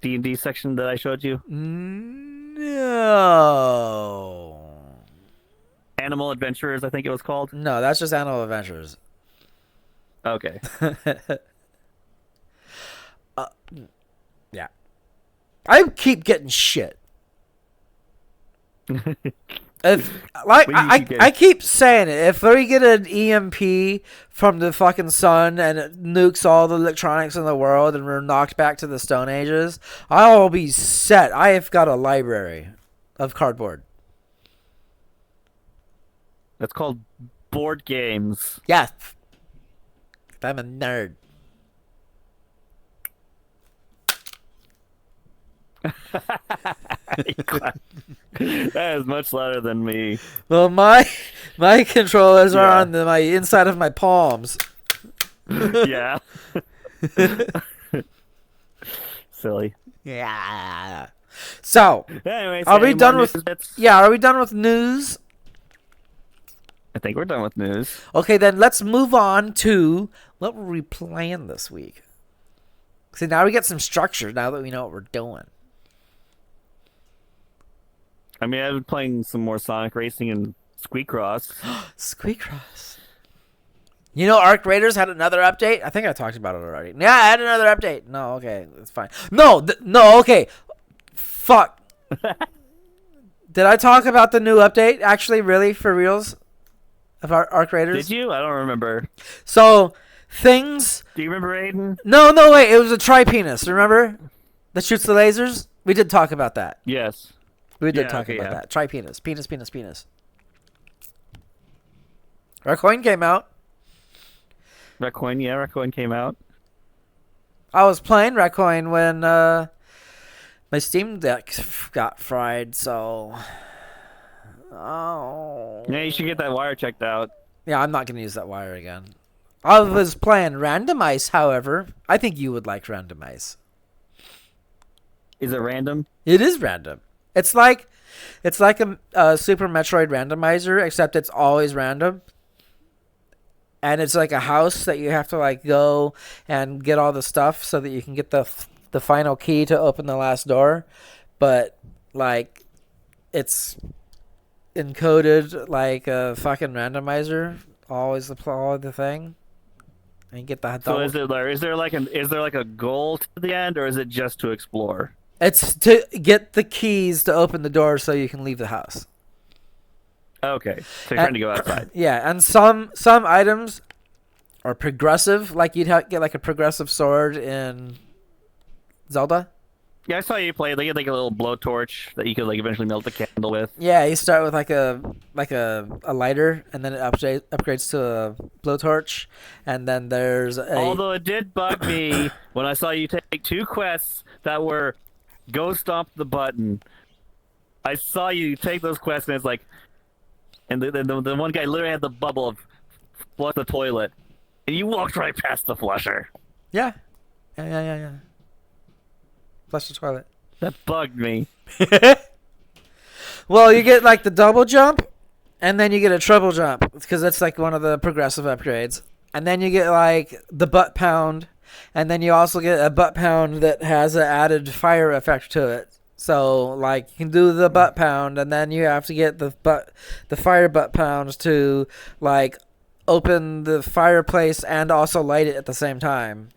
D&D section that I showed you? No. Animal Adventurers, I think it was called. No, that's just Animal Adventures. Okay. Yeah. I keep getting shit. I keep saying it. If we get an EMP from the fucking sun and it nukes all the electronics in the world and we're knocked back to the Stone Ages, I'll be set. I have got a library of cardboard. That's called board games. Yes. I'm a nerd. That is much louder than me. Well, my controllers are Yeah. on my inside of my palms. Yeah. Silly. Yeah. So, Anyways, are we any more done with? news bits? Yeah, are we done with news? I think we're done with news. Okay, then let's move on to what were we playing this week. See, now we get some structure now that we know what we're doing. I mean, I've been playing some more Sonic Racing and Squeakross. Squeakross. You know, Arc Raiders had another update. I think I talked about it already. Yeah, I had another update. No, okay, it's fine. No, no, okay. Fuck. Did I talk about the new update? Actually, really, for reals, of Arc Raiders? Did you? I don't remember. So things. Do you remember, Aiden? No, wait. It was a tri-penis. Remember? That shoots the lasers. We did talk about that. Yes. We did Yeah, talk okay, about yeah. that. Tri-penis. Penis. Raccoon came out. Raccoon came out. I was playing Raccoon when my Steam Deck got fried, so... Oh. Yeah, you should get that wire checked out. Yeah, I'm not going to use that wire again. I was playing Randomize, however. I think you would like Randomize. Is it random? It is random. It's like a Super Metroid randomizer, except it's always random. And it's like a house that you have to like go and get all the stuff so that you can get the final key to open the last door. But like it's encoded like a fucking randomizer. Always the thing. And you get the So is there like a goal to the end, or is it just to explore? It's to get the keys to open the door so you can leave the house. Okay, so you're trying to go outside. Yeah, and some items are progressive, like you'd get like a progressive sword in Zelda. Yeah, I saw you play. They had like a little blowtorch that you could like eventually melt a candle with. Yeah, you start with like a lighter, and then it upgrades to a blowtorch, and then there's a Although it did bug me when I saw you take two quests that were go stomp the button. I saw you take those quests, and it's like, and the one guy literally had the bubble of flush the toilet, and you walked right past the flusher. yeah. Flush the toilet. That bugged me. Well, you get like the double jump, and then you get a triple jump because that's like one of the progressive upgrades. And then you get like the butt pound, and then you also get a butt pound that has an added fire effect to it. So like you can do the butt pound, and then you have to get the fire butt pounds to like open the fireplace and also light it at the same time.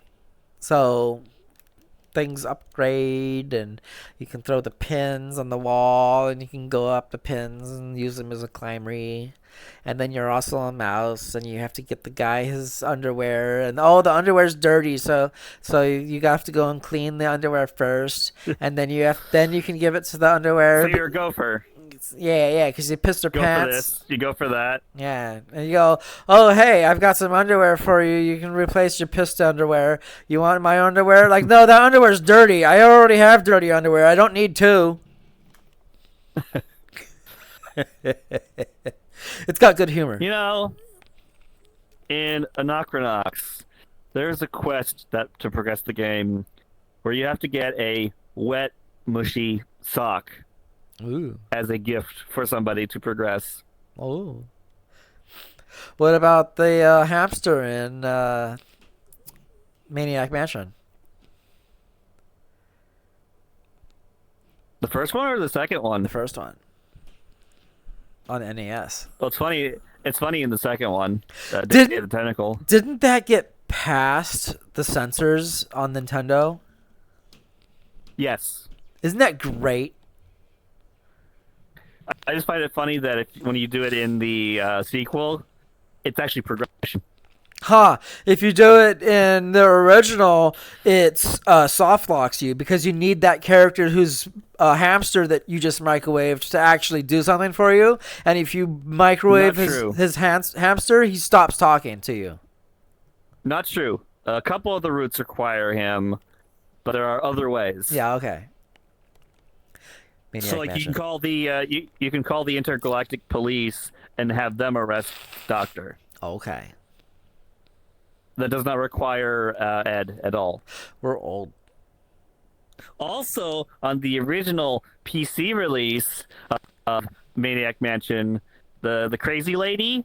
So things upgrade, and you can throw the pins on the wall, and you can go up the pins and use them as a climbery. And then you're also a mouse, and you have to get the guy his underwear, and the underwear's dirty, so you have to go and clean the underwear first, and then you can give it to the underwear. So you're a gopher. Yeah, because you pissed her Go pants. for this. You go for that. Yeah, and you go, oh, hey, I've got some underwear for you. You can replace your pissed underwear. You want my underwear? Like, no, that underwear's dirty. I already have dirty underwear. I don't need two. It's got good humor. You know, in Anachronox, there's a quest to progress the game where you have to get a wet, mushy sock Ooh. as a gift for somebody to progress. Oh. What about the hamster in Maniac Mansion? The first one or the second one? The first one. On NES. Well, it's funny. It's funny in the second one. Did- the tentacle. Didn't that get past the censors on Nintendo? Yes. Isn't that great? I just find it funny that when you do it in the sequel, it's actually progression. If you do it in the original, it's soft locks you because you need that character who's a hamster that you just microwaved to actually do something for you. And if you microwave his hamster, he stops talking to you. Not true. A couple of the routes require him, but there are other ways. Yeah. Okay. Maniac So, like, Mansion. you can call the you can call the intergalactic police and have them arrest Doctor. Okay. That does not require Ed at all. We're old. Also, on the original PC release of Maniac Mansion, the crazy lady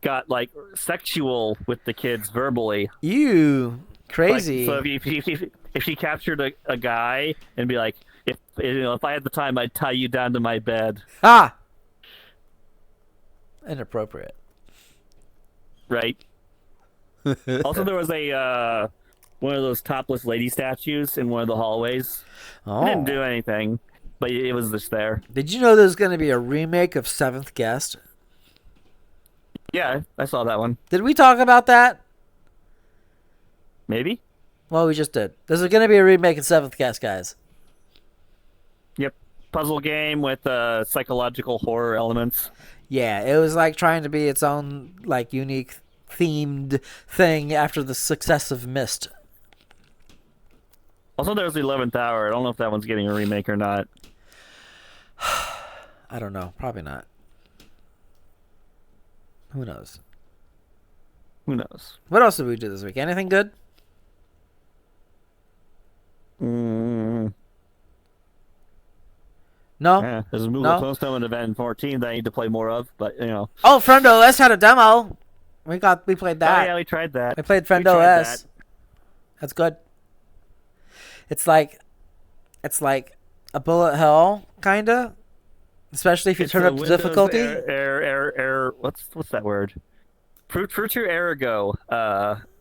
got like sexual with the kids verbally. You crazy. Like, so if she captured a guy and be like, if I had the time, I'd tie you down to my bed. Inappropriate. Right. Also, there was a one of those topless lady statues in one of the hallways. Oh. It didn't do anything, but it was just there. Did you know there's going to be a remake of Seventh Guest? Yeah, I saw that one. Did we talk about that? Maybe. Well, we just did. There's going to be a remake of Seventh Guest, guys. Yep. Puzzle game with psychological horror elements. Yeah, it was like trying to be its own like unique themed thing after the success of Myst. Also, there's the 11th Hour. I don't know if that one's getting a remake or not. I don't know. Probably not. Who knows? Who knows? What else did we do this week? Anything good? No. Yeah, there's a Moogle Clone Summon event in 14 that I need to play more of, but you know. Oh, Friend OS had a demo. We played that. Oh, yeah, we tried that. We played Friend OS. That's good. It's like a bullet hell, kinda. Especially if you turn up the difficulty. What's that word? Fruiter Ergo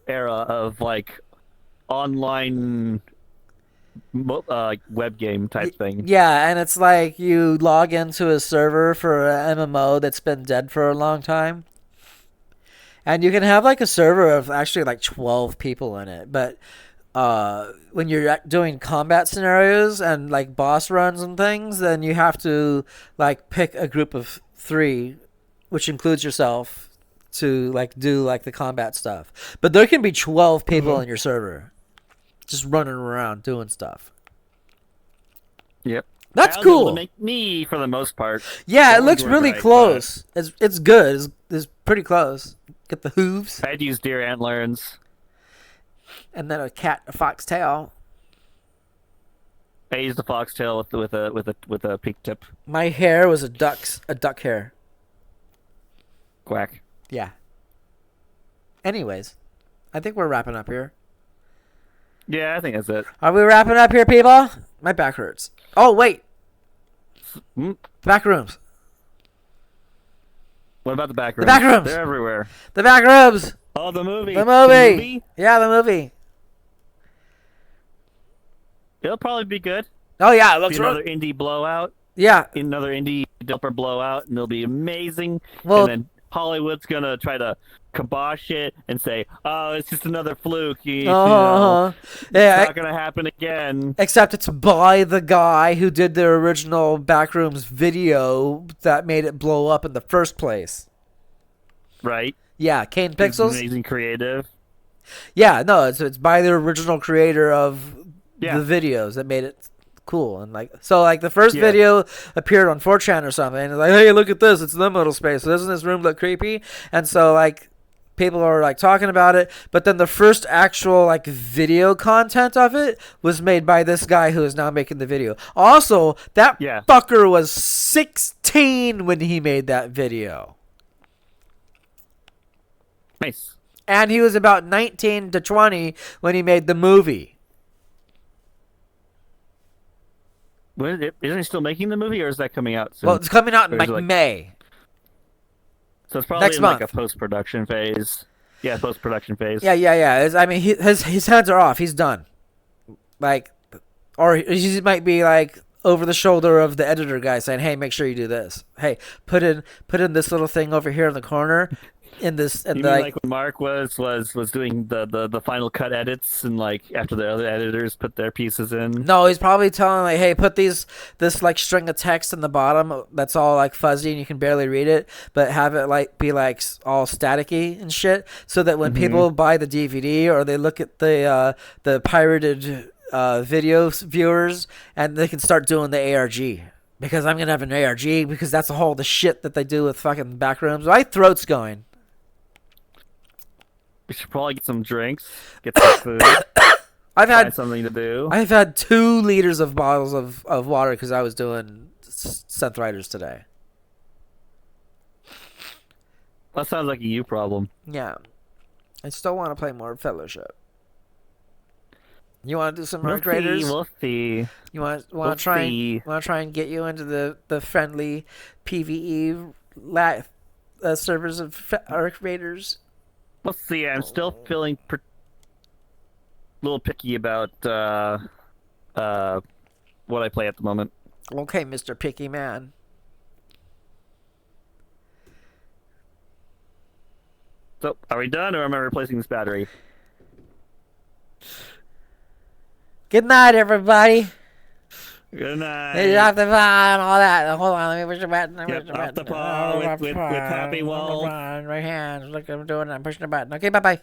era of like online web game type thing. Yeah, and it's like you log into a server for an MMO that's been dead for a long time. And you can have like a server of actually like 12 people in it, but when you're doing combat scenarios and like boss runs and things, then you have to like pick a group of 3, which includes yourself, to like do like the combat stuff. But there can be 12 people in your server just running around doing stuff. Yep. That's cool. To make me for the most part. Yeah, it looks really close. It's good. It's pretty close. Get the hooves. I'd use deer antlers. And then a fox tail. I used a foxtail with a pink tip. My hair was a duck hair. Quack. Yeah. Anyways, I think we're wrapping up here. Yeah, I think that's it. Are we wrapping up here, people? My back hurts. Oh, wait. Back rooms. What about the back rooms? The back rooms. They're everywhere. The back rooms. Oh, the movie. The movie. Yeah, the movie. It'll probably be good. Oh, yeah. It looks another indie blowout. Yeah. Another indie developer blowout, and it'll be amazing. Well, and then Hollywood's going to try to kibosh it and say, oh, it's just another fluke. You know, it's not going to happen again. Except it's by the guy who did the original Backrooms video that made it blow up in the first place. Right. Yeah, Kane Pixels. Amazing creative. Yeah, no, it's by the original creator of the videos that made it cool. And like, so like the first video appeared on 4chan or something, and it's like, hey, look at this, it's liminal space. So doesn't this room look creepy? And so like people are like talking about it, but then the first actual like video content of it was made by this guy who is now making the video. Also, that fucker was 16 when he made that video. Nice. And he was about 19 to 20 when he made the movie. Isn't he still making the movie, or is that coming out soon? Well, it's coming out in like May. So it's probably next in month. Like a post-production phase. Yeah, post-production phase. Yeah. I mean, his hands are off. He's done. Like, or he might be like over the shoulder of the editor guy saying, "Hey, make sure you do this. Hey, put in this little thing over here in the corner. in this and You mean like when Mark was doing the final cut edits and like after the other editors put their pieces in? No, he's probably telling like, hey, put this like string of text in the bottom that's all like fuzzy and you can barely read it, but have it like be like all staticky and shit, so that when people buy the DVD or they look at the pirated videos viewers and they can start doing the ARG. Because I'm gonna have an ARG because that's all the shit that they do with fucking back rooms. My throat's going. We should probably get some drinks, get some food. Find something to do. I've had 2 liters of bottles of water because I was doing Synth Riders today. That sounds like a you problem. Yeah, I still want to play more Fellowship. You want to do some Merc Raiders? We'll see. You want to try and get you into the friendly PVE servers of Merc Raiders? We'll see. I'm still feeling a little picky about what I play at the moment. Okay, Mr. Picky Man. So, are we done, or am I replacing this battery? Good night, everybody. Good night. Hey, off the paw and all that. Hold on, let me push the button. Off the paw with Happy Wolf. Right hands. Look, I'm doing it. I'm pushing the button. Okay, bye-bye.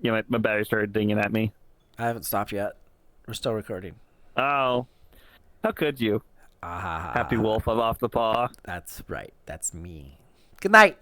Yeah, my battery started dinging at me. I haven't stopped yet. We're still recording. Oh. How could you? Happy Wolf of Off the Paw. That's right. That's me. Good night.